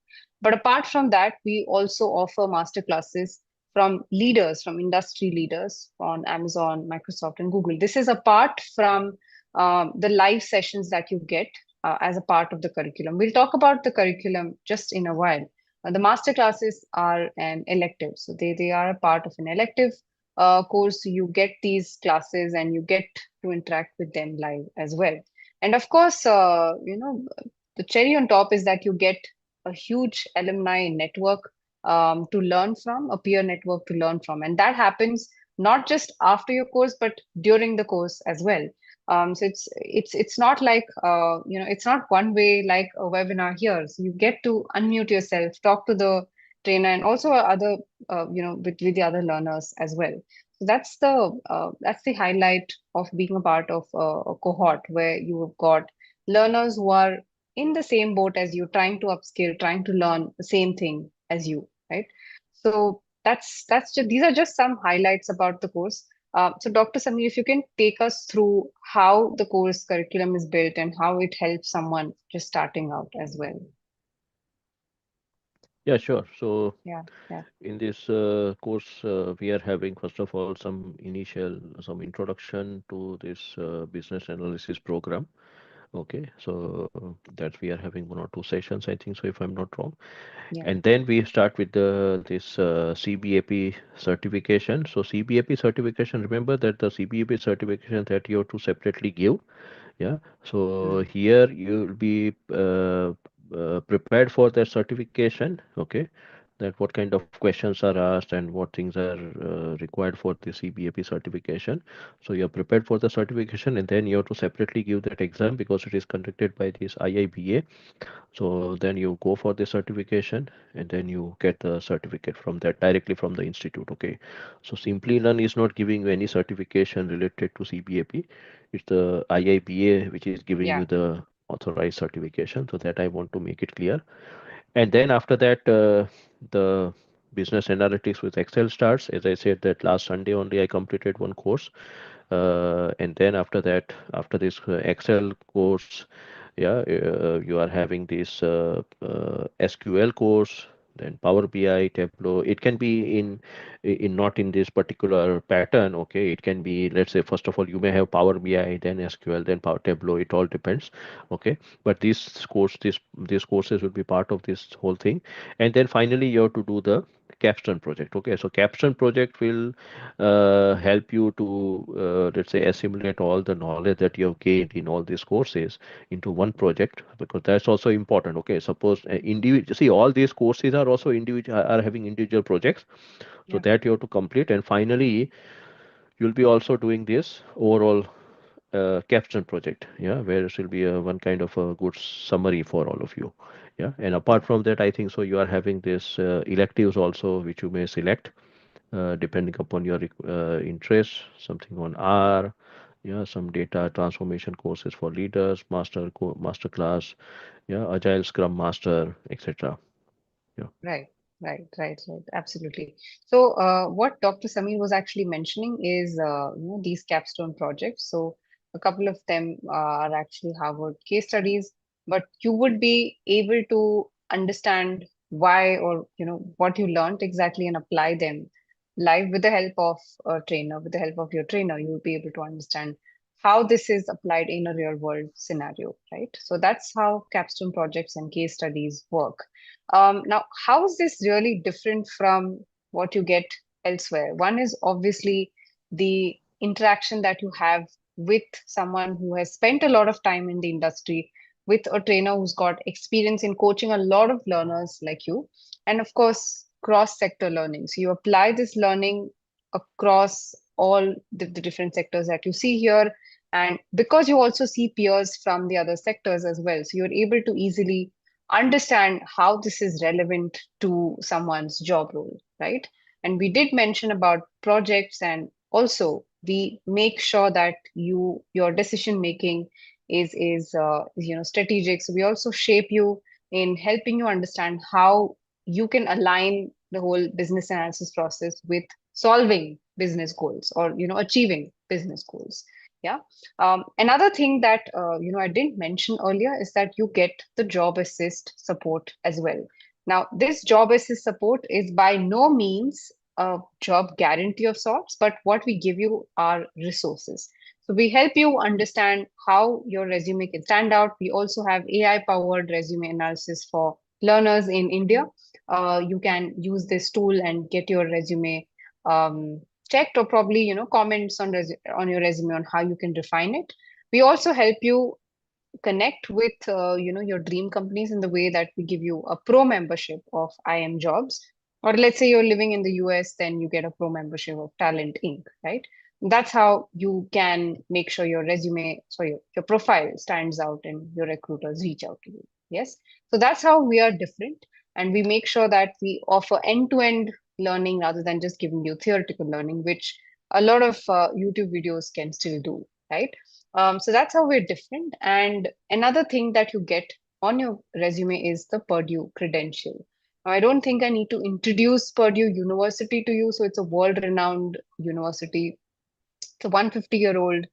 But apart from that, we also offer master classes from leaders, from industry leaders on Amazon, Microsoft, and Google. This is apart from the live sessions that you get as a part of the curriculum. We'll talk about the curriculum just in a while. The master classes are an elective, so they are a part of an elective course. You get these classes and you get to interact with them live as well. And of course, the cherry on top is that you get a huge alumni network to learn from, a peer network to learn from. And that happens not just after your course, but during the course as well. So it's not like it's not one way like a webinar here. So you get to unmute yourself, talk to the trainer, and also other with the other learners as well. So that's the highlight of being a part of a cohort where you have got learners who are in the same boat as you, trying to upskill, trying to learn the same thing as you, right? So that's just, these are just some highlights about the course. So Dr. Samir, if you can take us through how the course curriculum is built and how it helps someone just starting out as well. Yeah, sure. So Yeah, yeah, in this course, we are having first of all some introduction to this business analysis program. Okay, so that we are having 1 or 2 sessions, I think so, if I'm not wrong. yeah. And then we start with the this CBAP certification. So CBAP certification, remember that the CBAP certification that you have to separately give. Yeah, so Mm, here you will be prepared for that certification. Okay, that what kind of questions are asked and what things are required for the CBAP certification. So you're prepared for the certification, and then you have to separately give that exam because it is conducted by this IIBA. So then you go for the certification, and then you get the certificate from that directly from the institute. Okay, so Simplilearn is not giving you any certification related to CBAP. It's the IIBA which is giving you yeah, the authorized certification. So that I want to make it clear. And then after that, the business analytics with Excel starts. As I said, that last Sunday only I completed one course, and then after that, after this Excel course, yeah, you are having this SQL course, then Power BI, Tableau. It can be in not in this particular pattern. Okay, it can be, let's say, first of all you may have Power BI, then SQL, then Power Tableau. It all depends. Okay, but these courses will be part of this whole thing, and then finally you have to do the capstone project. Okay, so capstone project will help you to let's say assimilate all the knowledge that you have gained in all these courses into one project, because that's also important. Okay, suppose individual, see, all these courses are also individual, are having individual projects, so yeah, that you have to complete, and finally you'll be also doing this overall capstone project, yeah, where it will be one kind of a good summary for all of you. Yeah, and apart from that, I think so you are having this electives also which you may select depending upon your interest, something on R, yeah, some data transformation courses for leaders, master class, yeah, agile scrum master, etc. Yeah. right, right. Absolutely. So, what Dr. Samir was actually mentioning is, these capstone projects. So, a couple of them are actually Harvard case studies, but you would be able to understand why, or what you learned exactly, and apply them live with the help of a trainer. With the help of your trainer, you will be able to understand how this is applied in a real world scenario, right? So that's how capstone projects and case studies work. Now, how is this really different from what you get elsewhere? One is obviously the interaction that you have with someone who has spent a lot of time in the industry, with a trainer who's got experience in coaching a lot of learners like you, and of course, cross sector learning. So you apply this learning across all the different sectors that you see here. And because you also see peers from the other sectors as well, so you're able to easily understand how this is relevant to someone's job role, right? And we did mention about projects, and also we make sure that your decision making is strategic. So we also shape you in helping you understand how you can align the whole business analysis process with solving business goals, or achieving business goals. Yeah. Another thing that I didn't mention earlier is that you get the job assist support as well. Now, this job assist support is by no means a job guarantee of sorts, but what we give you are resources. So we help you understand how your resume can stand out. We also have AI powered resume analysis for learners in India. You can use this tool and get your resume um, checked, or probably comments on your resume on how you can refine it. We also help you connect with your dream companies in the way that we give you a pro membership of IM Jobs, or let's say you're living in the US, then you get a pro membership of Talent Inc. Right? That's how you can make sure your resume, so your profile stands out and your recruiters reach out to you. Yes, so that's how we are different, and we make sure that we offer end-to-end learning rather than just giving you theoretical learning, which a lot of YouTube videos can still do, right? So that's how we're different. And another thing that you get on your resume is the Purdue Credential. Now, I don't think I need to introduce Purdue University to you. So it's a world-renowned university. It's a 150-year-old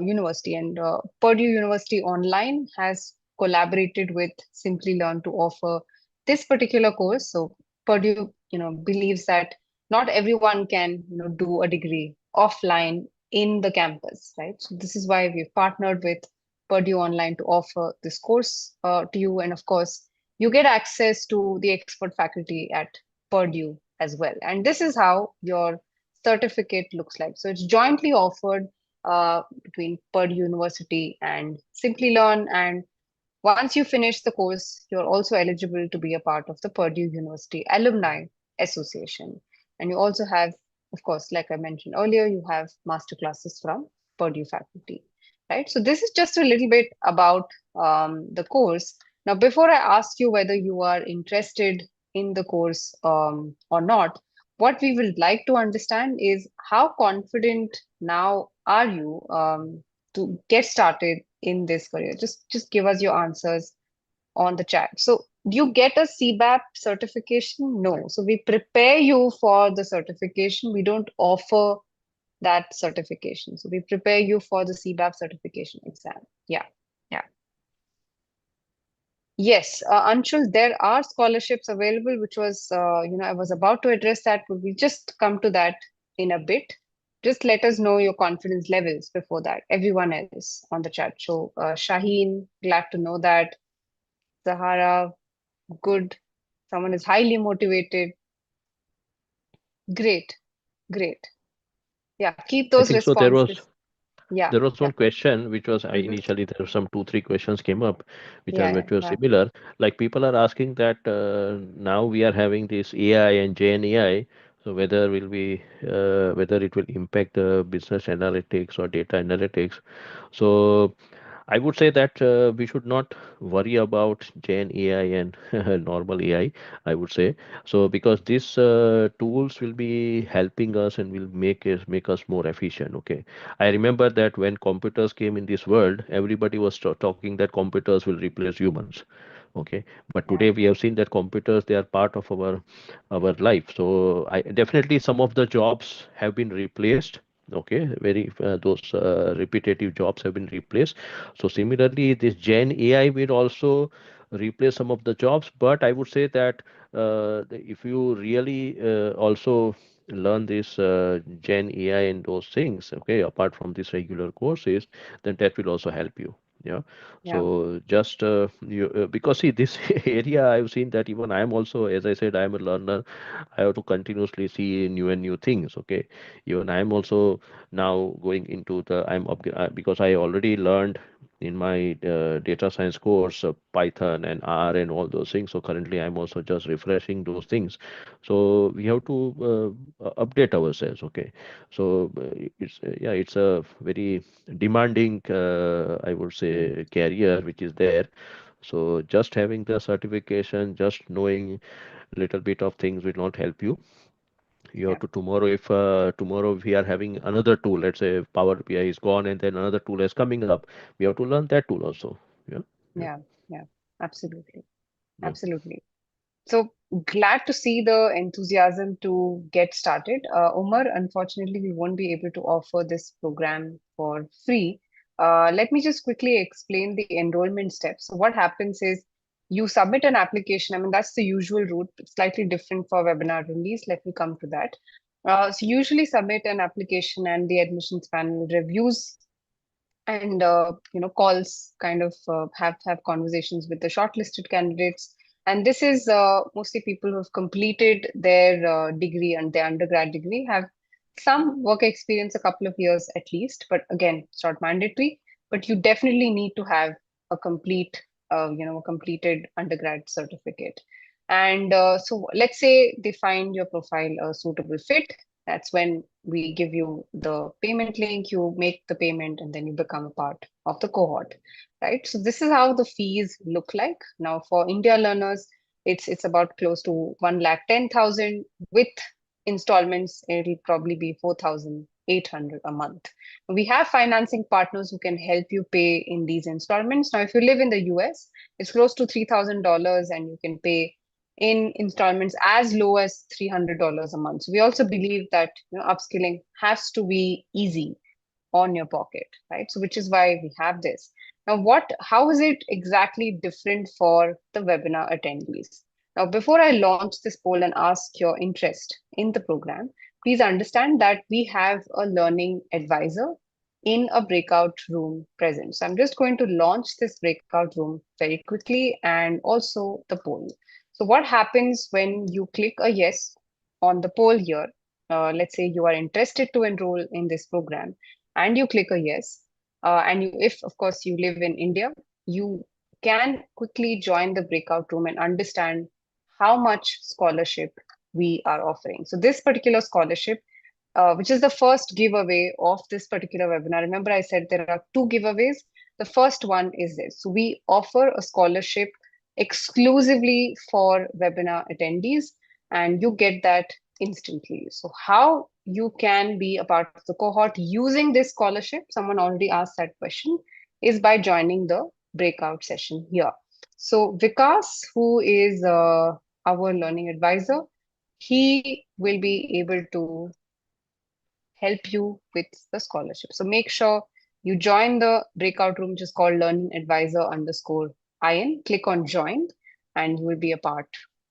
university, and Purdue University Online has collaborated with Simplilearn to offer this particular course. So Purdue, believes that not everyone can, do a degree offline in the campus, right? So this is why we've partnered with Purdue Online to offer this course to you, and of course, you get access to the expert faculty at Purdue as well. And this is how your certificate looks like. So it's jointly offered between Purdue University and Simplilearn. And once you finish the course, you're also eligible to be a part of the Purdue University Alumni Association. And you also have, of course, like I mentioned earlier, you have master classes from Purdue faculty, right? So this is just a little bit about the course. Now, before I ask you whether you are interested in the course or not, what we would like to understand is how confident now are you to get started in this career? Just give us your answers on the chat. So do you get a CBAP certification? No. So we prepare you for the certification. We don't offer that certification. So we prepare you for the CBAP certification exam. Yeah. Yeah. Yes, Anshul, there are scholarships available, which was, I was about to address that, but we'll just come to that in a bit. Just let us know your confidence levels before that, everyone else on the chat. So, Shaheen, glad to know that. Zahara, good. Someone is highly motivated. Great, great. Yeah, keep I those think so. There was responses. Yeah, there was yeah. one question which was I Hmm. initially there were some two three questions came up Yeah, which were yeah, similar. Like people are asking that now we are having this AI and Gen AI, so whether it will impact the business analytics or data analytics. So I would say that we should not worry about Gen AI and normal AI. I would say so because these tools will be helping us and will make us more efficient. Okay, I remember that when computers came in this world, everybody was talking that computers will replace humans. Okay, but yeah, today we have seen that computers they are part of our life. So I definitely some of the jobs have been replaced. Okay, very those repetitive jobs have been replaced. So similarly, this Gen AI will also replace some of the jobs. But I would say that if you really also learn this Gen AI and those things, okay, apart from these regular courses, then that will also help you. Yeah. Yeah. So just you because see this area I've seen that even I am also, as I said, I am a learner. I have to continuously see new and new things. Okay. Even I am also now going into the because I already learned in my data science course Python and R and all those things. So currently I'm also just refreshing those things. So we have to update ourselves. Okay. So it's yeah, it's a very demanding, I would say, career which is there. So just having the certification, just knowing a little bit of things will not help you. You have Yeah. to tomorrow, if tomorrow we are having another tool, let's say Power BI is gone and then another tool is coming up, we have to learn that tool also. Yeah, yeah, Yeah. Yeah. Absolutely. yeah. Absolutely. So glad to see the enthusiasm to get started. Umar, unfortunately, we won't be able to offer this program for free. Let me just quickly explain the enrollment steps. So what happens is you submit an application. I mean, that's the usual route, but slightly different for webinar release. Let me come to that. So usually submit an application and the admissions panel reviews and calls kind of have conversations with the shortlisted candidates, and this is mostly people who have completed their degree and their undergrad degree, have some work experience, a couple of years at least, but again it's not mandatory, but you definitely need to have a a completed undergrad certificate. And so let's say they find your profile a suitable fit. That's when we give you the payment link, you make the payment, and then you become a part of the cohort, right? So this is how the fees look like. Now for India learners, it's about close to 1,10,000 with installments. It'll probably be 4,800 a month. We have financing partners who can help you pay in these installments. Now, if you live in the US, it's close to $3,000, and you can pay in installments as low as $300 a month. So we also believe that upskilling has to be easy on your pocket, right? So which is why we have this. Now, how is it exactly different for the webinar attendees? Now, before I launch this poll and ask your interest in the program, please understand that we have a learning advisor in a breakout room present. So I'm just going to launch this breakout room very quickly and also the poll. So what happens when you click a yes on the poll here? Let's say you are interested to enroll in this program and you click a yes, and if of course you live in India, you can quickly join the breakout room and understand how much scholarship we are offering. So this particular scholarship, which is the first giveaway of this particular webinar. Remember, I said there are two giveaways. The first one is this. So we offer a scholarship exclusively for webinar attendees, and you get that instantly. So how you can be a part of the cohort using this scholarship, someone already asked that question, is by joining the breakout session here. So Vikas, who is our learning advisor, he will be able to help you with the scholarship. So make sure you join the breakout room, which is called Learning Advisor underscore IN. Click on join, and you will be a part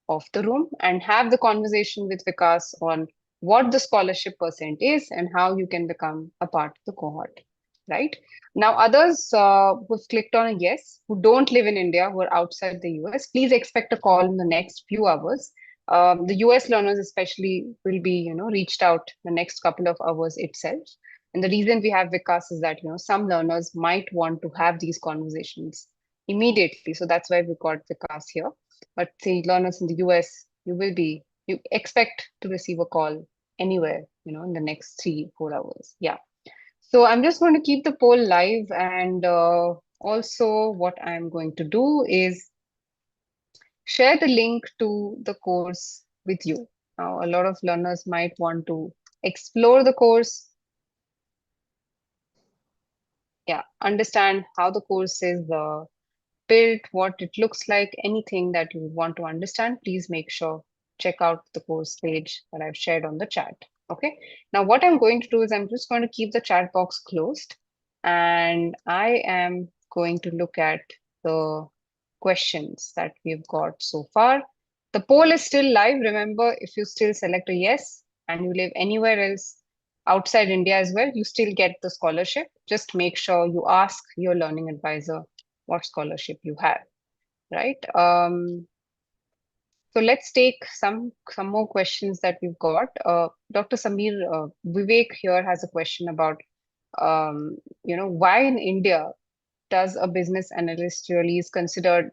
of the room and have the conversation with Vikas on what the scholarship percent is and how you can become a part of the cohort. Right now, others who've clicked on a yes, who don't live in India, who are outside the US, please expect a call in the next few hours. The US learners especially will be reached out the next couple of hours itself, and the reason we have Vikas is that some learners might want to have these conversations immediately, so that's why we got Vikas here. But the learners in the US, you expect to receive a call anywhere in the next 3-4 hours. Yeah, so I'm just going to keep the poll live, and also what I'm going to do is share the link to the course with you. Now, a lot of learners might want to explore the course, yeah, understand how the course is built, what it looks like, anything that you want to understand. Please make sure check out the course page that I've shared on the chat. Okay. Now, what I'm going to do is I'm just going to keep the chat box closed, and I am going to look at the questions that we've got so far. The poll is still live. Remember, if you still select a yes and you live anywhere else, outside India as well, you still get the scholarship. Just make sure you ask your learning advisor what scholarship you have, right? So let's take some more questions that we've got. Dr. Samir, Vivek here has a question about why in India does a business analyst really is considered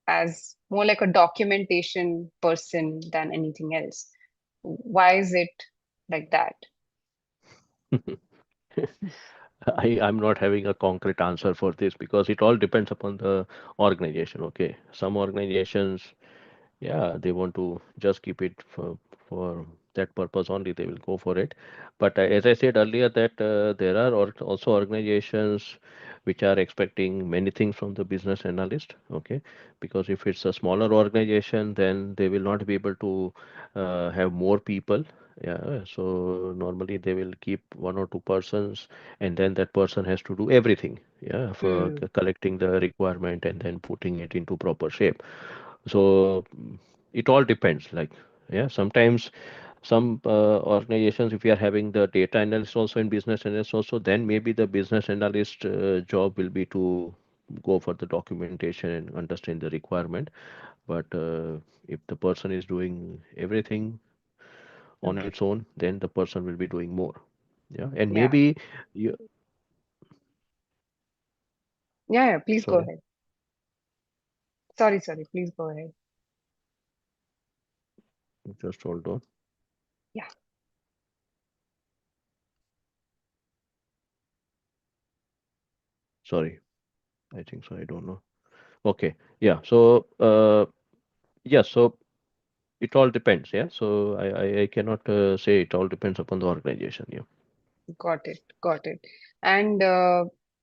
as more like a documentation person than anything else? Why is it like that? I'm not having a concrete answer for this because it all depends upon the organization. Okay, some organizations, yeah, they want to just keep it for that purpose only. They will go for it. But as I said earlier, that there are also organizations which are expecting many things from the business analyst. Okay, because if it's a smaller organization, then they will not be able to have more people. Yeah, so normally they will keep one or two persons, and then that person has to do everything. Yeah, for Hmm. collecting the requirement and then putting it into proper shape. So it all depends. Like, yeah, sometimes some organizations, if you are having the data analyst also and business analyst also, then maybe the business analyst job will be to go for the documentation and understand the requirement. But if the person is doing everything on its own, then the person will be doing more. Yeah, and Yeah. maybe you. Yeah, yeah, please go Sorry, ahead. Sorry, please go ahead. just hold on. Yeah, Sorry, I think so. I don't know. Okay, yeah. So yeah, so it all depends. Yeah, so I cannot say it all depends upon the organization. Yeah. got it, got it. And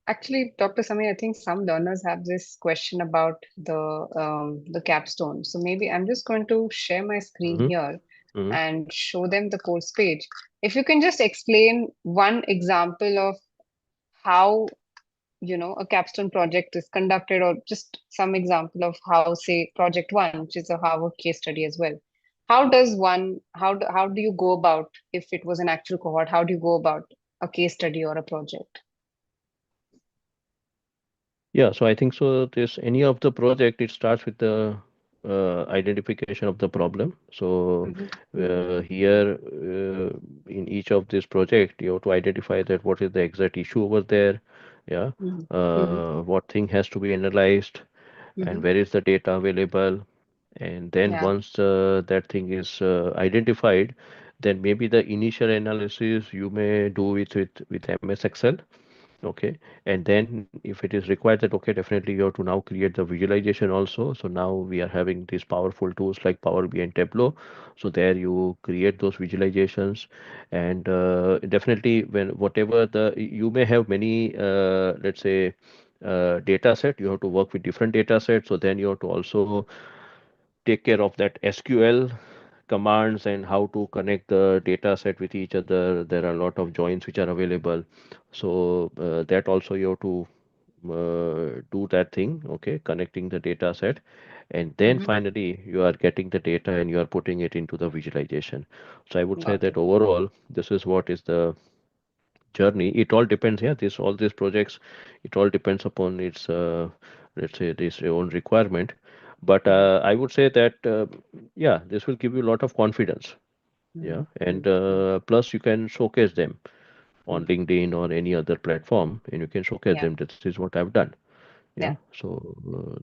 actually, Dr. Sami, I think some learners have this question about the capstone. So maybe I'm just going to share my screen Mm-hmm. here Mm-hmm. and show them the course page. If you can just explain one example of how a capstone project is conducted, or just some example of how, say, project one, which is a Harvard case study as well. How do you go about, if it was an actual cohort, how do you go about a case study or a project? Yeah, so I think so. This any of the project, it starts with the identification of the problem. So Hmm. here in each of this project, you have to identify that what is the exact issue over there. Yeah, Hmm. Hmm. what thing has to be analyzed, and Hmm. where is the data available. And then Yeah. once that thing is identified, then maybe the initial analysis you may do it with MS Excel. Okay, and then if it is required that, okay, definitely you have to now create the visualization also. So now we are having these powerful tools like Power BI and Tableau. So there you create those visualizations, and definitely when whatever the you may have many let's say data set, you have to work with different data sets. So then you have to also take care of that SQL commands and how to connect the data set with each other. There are a lot of joins which are available. So that also you have to do that thing, okay, connecting the data set. And then Hmm. finally you are getting the data and you are putting it into the visualization. So I would say Got that it. overall, this is what is the journey. It all depends, yeah, this all these projects, it all depends upon its let's say this own requirement. But Hmm. I would say that yeah, this will give you a lot of confidence. Hmm. Yeah, and Hmm. plus you can showcase them on Hmm. LinkedIn or any other platform, and you can showcase Yeah. them, this is what I've done. Yeah, Yeah. so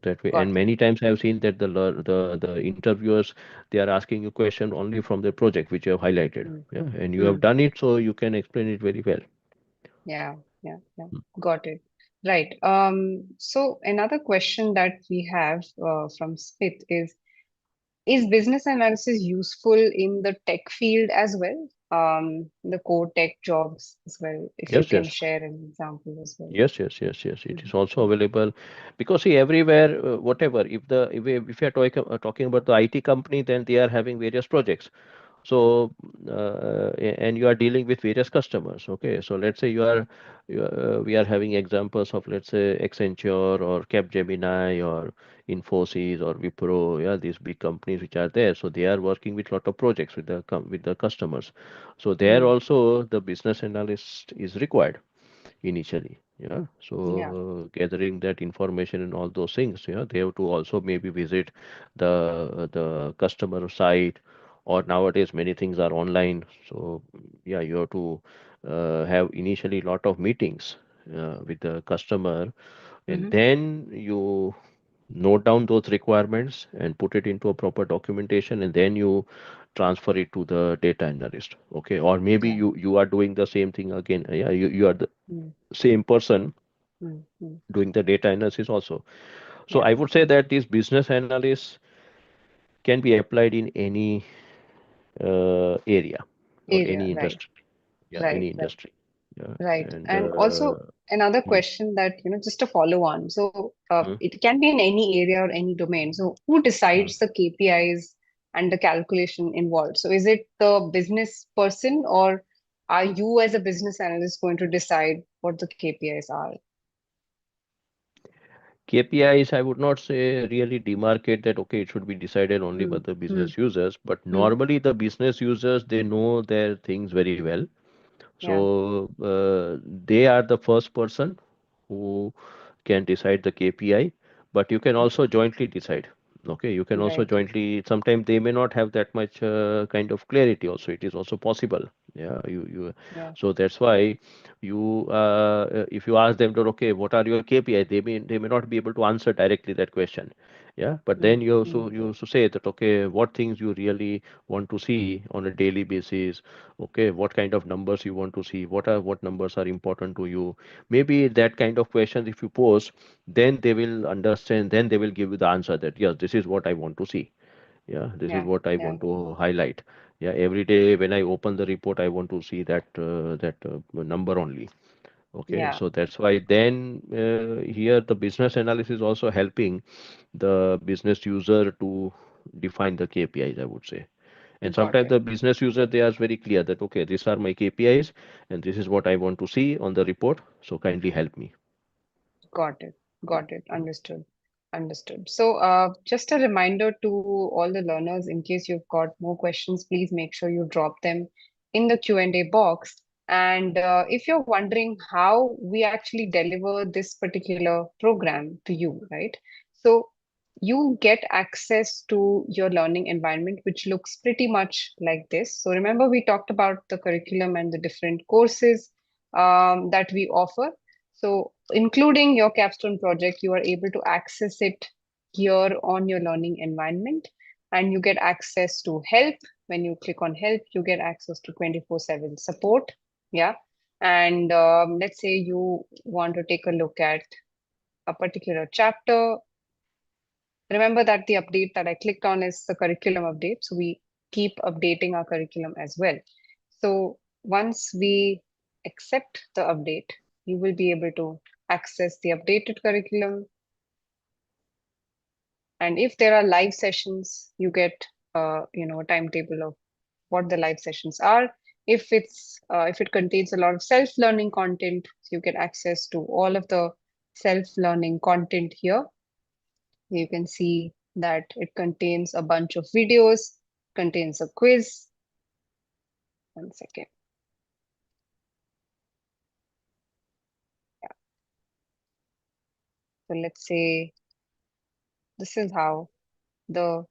that way. And Got it. many times I've seen that the interviewers, they are asking you question only from the project which you have highlighted. Hmm. Yeah, and you have Hmm. done it, so you can explain it very well. Yeah. Yeah. Yeah. Got it. Right. So another question that we have from Smith is business analysis useful in the tech field as well? The core tech jobs as well, if you Yes, can yes. share an example as well. Yes. It is also Mhm. available because see everywhere, whatever. If you are talking about the IT company, then they are having various projects. So and you are dealing with various customers. Okay, so let's say we are having examples of, let's say, Accenture or Capgemini or Infosys or Wipro, yeah, these big companies which are there. So they are working with lot of projects with with the customers. So there Mm. also the business analyst is required initially. Yeah, Yeah. so gathering that information and all those things, yeah, they have to also maybe visit the customer site, or nowadays many things are online. So yeah, you have to have initially lot of meetings with the customer, and Mm-hmm. then you note down those requirements and put it into a proper documentation, and then you transfer it to the data analyst. Okay, or maybe Yeah. you are doing the same thing again. Yeah, you are the Mm. same person Mm. Mm. doing the data analysis also. So Yeah. I would say that this business analysis can be applied in any area or Area. any Right. industry. Yeah, Right. any Right. industry. Yeah, Right. and And also another hmm, question that, just to follow on. So hmm, it can be in any area or any domain. So who hmm. decides the KPIs and the calculation involved? So is it the business person, or are you as a business analyst going to decide what the KPIs are? KPIs, I would not say really demarcate that, okay, it should be decided only by Hmm. the Hmm. business users, but Hmm. normally the business users, they know their things very well. Yeah. So they are the first person who can decide the KPI, but you can also jointly decide. Okay, you can also Right. jointly. Sometimes they may not have that much kind of clarity. Also, it is also possible. Yeah, you. Yeah. So that's why if you ask them to, okay, what are your KPI, they may not be able to answer directly that question. Yeah, but Hmm. then Hmm. you also say that, okay, what things you really want to see on a daily basis. Okay, what kind of numbers you want to see, what numbers are important to you. Maybe that kind of questions if you pose, then they will understand, then they will give you the answer that yes, this is what I want to see. Yeah, this is Yeah. what I Yeah. want to highlight. Yeah, every day when I open the report, I want to see that number only. Okay, Yeah. so that's why then here the business analysis is also helping the business user to define the KPIs, I would say. And Got sometimes it. the business user, they are very clear that, okay, these are my KPIs and this is what I want to see on the report. So kindly help me. Got it. Got it. Understood. Understood. So, just a reminder to all the learners, in case you've got more questions, please make sure you drop them in the Q&A box. And if you're wondering how we actually deliver this particular program to you, right? So, you get access to your learning environment, which looks pretty much like this. So, remember, we talked about the curriculum and the different courses that we offer. So, including your capstone project, you are able to access it here on your learning environment, and you get access to help. When you click on help, you get access to 24/7 support. Yeah. And let's say you want to take a look at a particular chapter. Remember that the update that I clicked on is the curriculum update. So we keep updating our curriculum as well. So once we accept the update, you will be able to access the updated curriculum. And if there are live sessions, you get a timetable of what the live sessions are. If it contains a lot of self-learning content, you get access to all of the self-learning content here. You can see that it contains a bunch of videos, contains a quiz. One second. Yeah. So let's say this is how the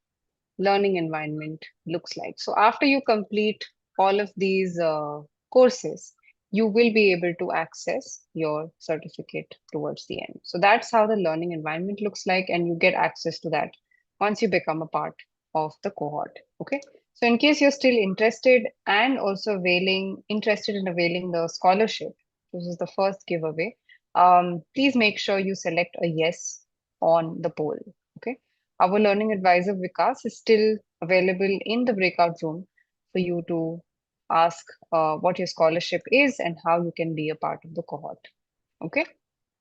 learning environment looks like. So after you complete all of these courses, you will be able to access your certificate towards the end. So that's how the learning environment looks like, and you get access to that once you become a part of the cohort. Okay. So in case you're still interested and also interested in availing the scholarship, this is the first giveaway. Please make sure you select a yes on the poll. Okay. Our learning advisor Vikas is still available in the breakout room for you to ask what your scholarship is and how you can be a part of the cohort. Okay,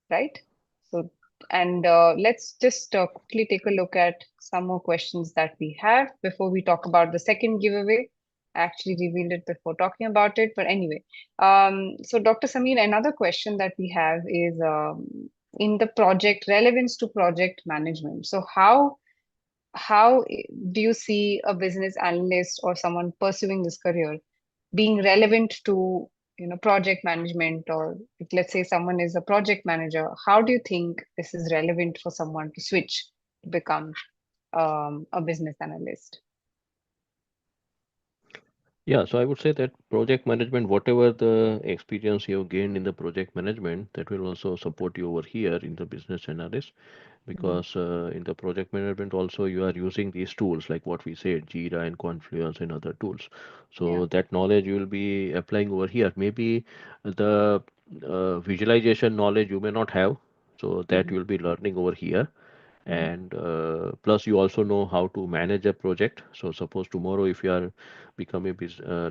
right? So, and let's just quickly take a look at some more questions that we have before we talk about the second giveaway. I actually revealed it before talking about it, but anyway. So, Dr. Samir, another question that we have is in the project relevance to project management. So how do you see a business analyst or someone pursuing this career being relevant to project management, or if, let's say, someone is a project manager, how do you think this is relevant for someone to switch to become a business analyst? Yeah, so I would say that project management, whatever the experience you have gained in the project management, that will also support you over here in the business analyst, Mhm. because in the project management also you are using these tools like what we said, Jira and Confluence and other tools. Yeah. So that knowledge you will be applying over here. Maybe the visualization knowledge you may not have, so that Mhm. you will be learning over here. Mhm. And plus you also know how to manage a project. So suppose tomorrow if you are become a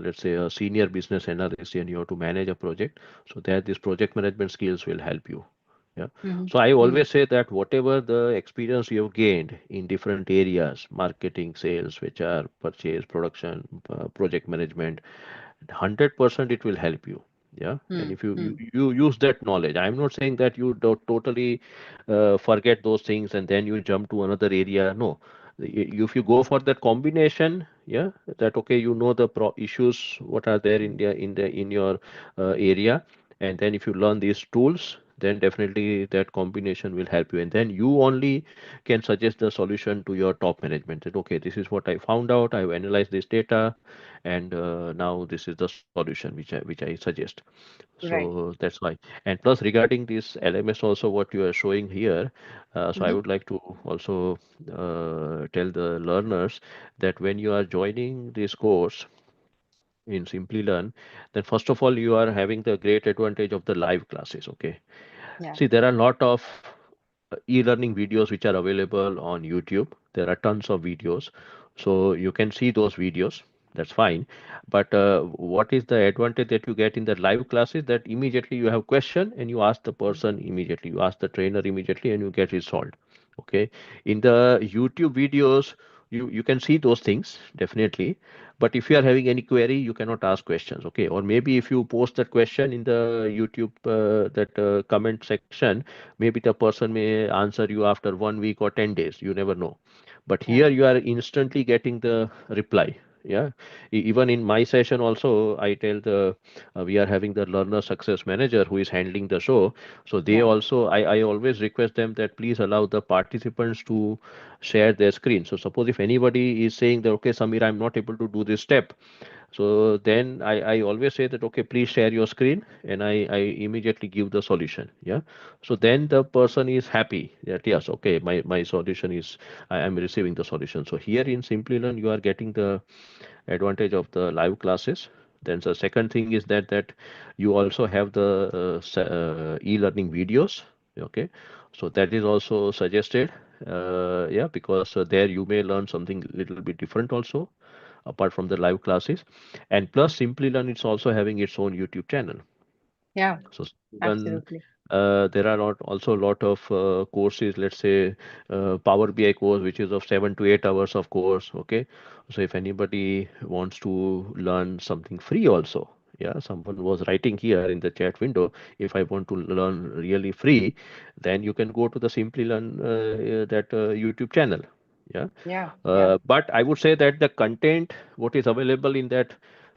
let's say a senior business analyst and you have to manage a project, so that this project management skills will help you. Yeah. Mhm. So I Mhm. always say that whatever the experience you have gained in different areas, marketing, sales, HR, purchase, production, project management, 100% it will help you. Yeah. And Mhm. if you, you Mhm. you use that knowledge, I'm not saying that you don't totally forget those things and then you jump to another area. No. If you go for that combination, yeah, that okay, you know the issues what are there in your area, and then if you learn these tools, then definitely that combination will help you, and then you only can suggest the solution to your top management that okay, this is what I found out, I've analyzed this data, and now this is the solution which I suggest. Right. So that's why. And plus regarding this LMS also what you are showing here, so I Mhm. would like to also tell the learners that when you are joining this course in Simplilearn, then first of all you are having the great advantage of the live classes. Okay. Yeah. See, there are a lot of e-learning videos which are available on YouTube. There are tons of videos, so you can see those videos. That's fine. But what is the advantage that you get in the live classes? That immediately you have question and you ask the person immediately. You ask the trainer immediately and you get it solved. Okay. In the YouTube videos, you can see those things definitely, but if you are having any query you cannot ask questions. Okay, or maybe if you post that question in the YouTube that comment section, maybe the person may answer you after 1 week or 10 days, you never know. But Yeah. here you are instantly getting the reply. Yeah. Even in my session also I tell the we are having the learner success manager who is handling the show. So they Yeah. also I always request them that please allow the participants to share their screen. So suppose if anybody is saying that okay Samir, I'm not able to do this step, so then I always say that okay, please share your screen, and I immediately give the solution. Yeah. So then the person is happy that yes, okay, my solution is I am receiving the solution. So here in Simplilearn you are getting the advantage of the live classes. Then the second thing is that you also have the e-learning videos. Okay, so that is also suggested. Yeah, because there you may learn something little bit different also apart from the live classes, and plus Simplilearn is also having its own YouTube channel. Yeah. So even Absolutely. there are also a lot of courses, let's say Power BI course, which is of 7 to 8 hours of course. Okay, so if anybody wants to learn something free also, yeah, someone was writing here in the chat window. If I want to learn really free, then you can go to the Simplilearn that YouTube channel. Yeah, Yeah. Yeah. but I would say that the content what is available in that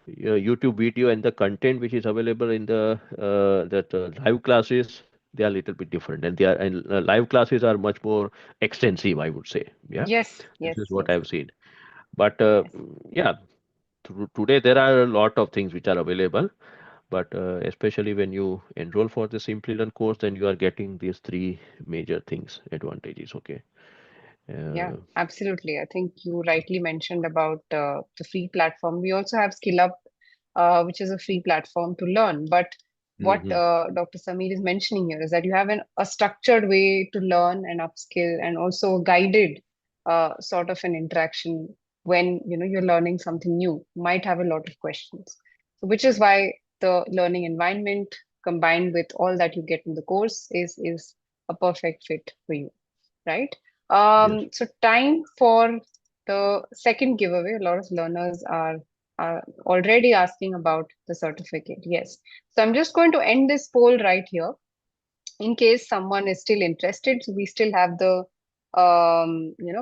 YouTube video and the content which is available in the that live classes, they are a little bit different, and they are and live classes are much more extensive, I would say. Yeah, Yes. this Yes. is what Yes. I've seen. But Yes. yeah, today there are a lot of things which are available, but especially when you enroll for the Simplilearn course, then you are getting these three major things advantages. Okay. Yeah, Uh, absolutely. I think you rightly mentioned about the free platform. We also have SkillUp, which is a free platform to learn. But what mhm. Dr. Sameer is mentioning here is that you have a structured way to learn and upskill, and also guided sort of an interaction when you're learning something new. Might have a lot of questions. So, which is why the learning environment combined with all that you get in the course is a perfect fit for you, right? Yes. So time for the second giveaway. A lot of learners are already asking about the certificate. Yes. So I'm just going to end this poll right here. in case someone is still interested, so we still have the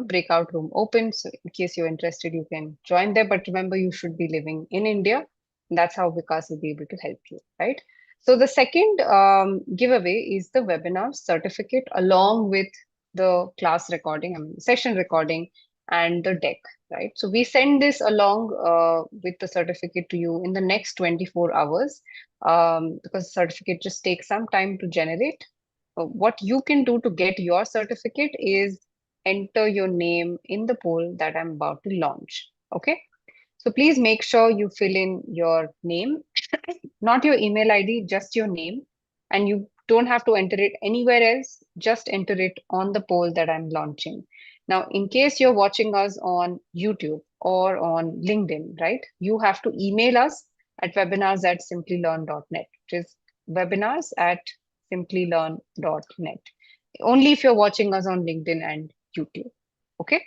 breakout room open. So in case you're interested, you can join there. But remember, you should be living in India. And that's how Vikas will be able to help you, right? So the second giveaway is the webinar certificate along with the class recording, I mean, session recording and the deck, right? So we send this along with the certificate to you in the next 24 hours, because certificate just takes some time to generate. What you can do to get your certificate is enter your name in the poll that I'm about to launch. Okay. So please make sure you fill in your name, not your email ID, just your name. And you don't have to enter it anywhere else, just enter it on the poll that I'm launching. Now, in case you're watching us on YouTube or on LinkedIn, right, you have to email us at webinars@simplylearn.net, which is webinars@simplylearn.net. Only if you're watching us on LinkedIn and YouTube. Okay?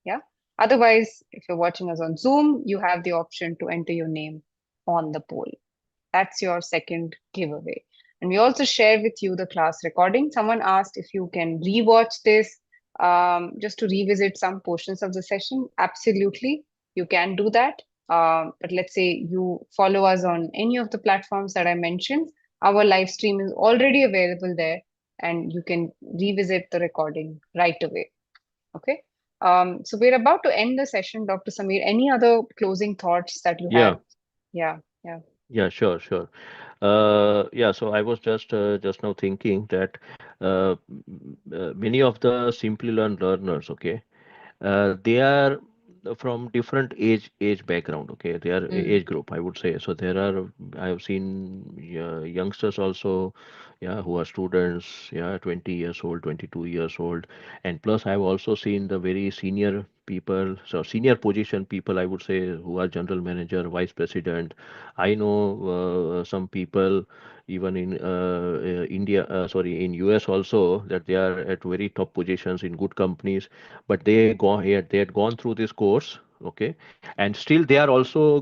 Yeah. Otherwise, if you're watching us on Zoom, you have the option to enter your name on the poll. That's your second giveaway. And we also share with you the class recording. Someone asked if you can rewatch this just to revisit some portions of the session. Absolutely, you can do that. But let's say you follow us on any of the platforms that I mentioned, our live stream is already available there, and you can revisit the recording right away. Okay. So we're about to end the session, Dr. Samir. Any other closing thoughts that you Yeah, had? Yeah, yeah. yeah, sure, sure. Yeah, so I was just now thinking that many of the simply learn learners, okay, they are from different age background. Okay, they are Mm, age group, I would say. So there are, I have seen youngsters also, yeah, who are students, yeah, 20 years old, 22 years old, and plus I've also seen the very senior people, so senior position people, I would say, who are general manager, vice president. I know some people even in India, sorry, in US also, that they are at very top positions in good companies, but they had gone through this course, okay, and still they are also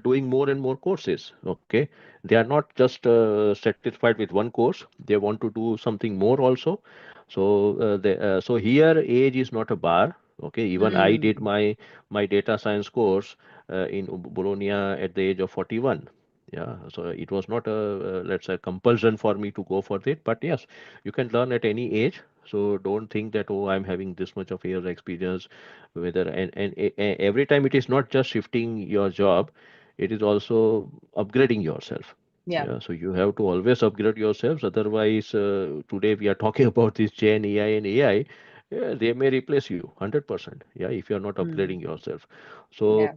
doing more and more courses, okay. They are not just satisfied with one course, they want to do something more also. So so here age is not a bar, okay. Even I did mm, my data science course in Bologna at the age of 41. Yeah, so it was not a let's say compulsion for me to go for it, but yes, you can learn at any age. So don't think that, oh, I'm having this much of years experience, whether and every time it is not just shifting your job, it is also upgrading yourself. yeah. Yeah, so you have to always upgrade yourselves. Otherwise, today we are talking about this Gen AI and AI. Yeah, they may replace you 100%. Yeah, if you are not Mm, upgrading yourself. So yeah,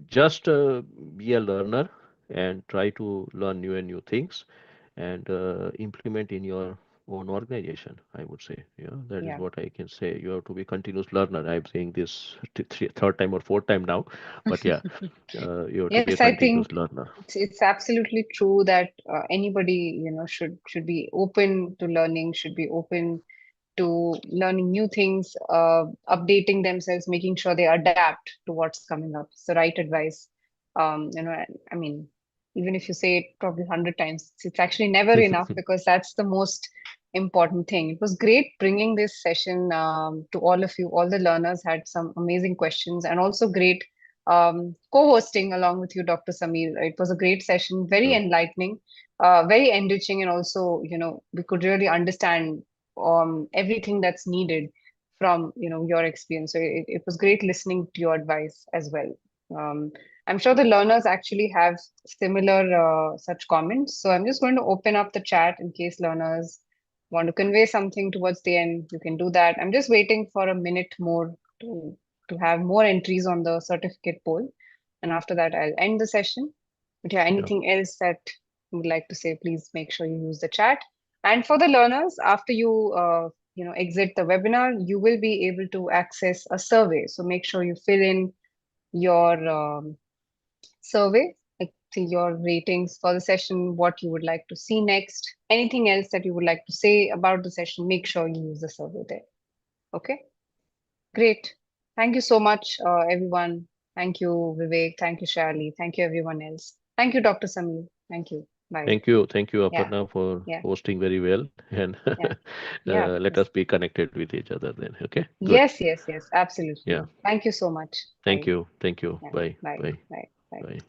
just be a learner and try to learn new and new things and implement in your own organization, I would say. Yeah, that is yeah. what I can say. You have to be continuous learner. I'm saying this third time or fourth time now, but yeah, you have to be a Yes, I think continuous learner. it's absolutely true that anybody, should be open to learning, should be open to learning new things, updating themselves, making sure they adapt to what's coming up. It's the right advice. I mean, even if you say it probably 100 times, it's actually never enough because that's the most important thing. It was great bringing this session to all of you. All the learners had some amazing questions and also great co-hosting along with you, Dr. Samir. It was a great session, very Sure. enlightening, very enriching, and also, we could really understand everything that's needed from your experience. So it was great listening to your advice as well. um, I'm sure the learners actually have similar such comments, so I'm just going to open up the chat in case learners want to convey something towards the end. You can do that. I'm just waiting for a minute more to have more entries on the certificate poll, and after that I'll end the session. But yeah, Yeah. anything else that you would like to say, please make sure you use the chat. And for the learners, after you exit the webinar, you will be able to access a survey. So make sure you fill in your survey, like see your ratings for the session, what you would like to see next, anything else that you would like to say about the session. Make sure you use the survey there. Okay, great. Thank you so much, everyone. Thank you, Vivek. Thank you, Shirley. Thank you, everyone else. Thank you, Dr. Samir. Thank you. Bye. Thank you, Yeah. Aparna, for Yeah. hosting very well, and Yeah. Yeah. let us be connected with each other then. Okay, good. Yes, yes, yes, Yeah, absolutely. Thank you so much. Bye. thank you. Yeah. Bye, Bye. bye, Bye. Bye. bye.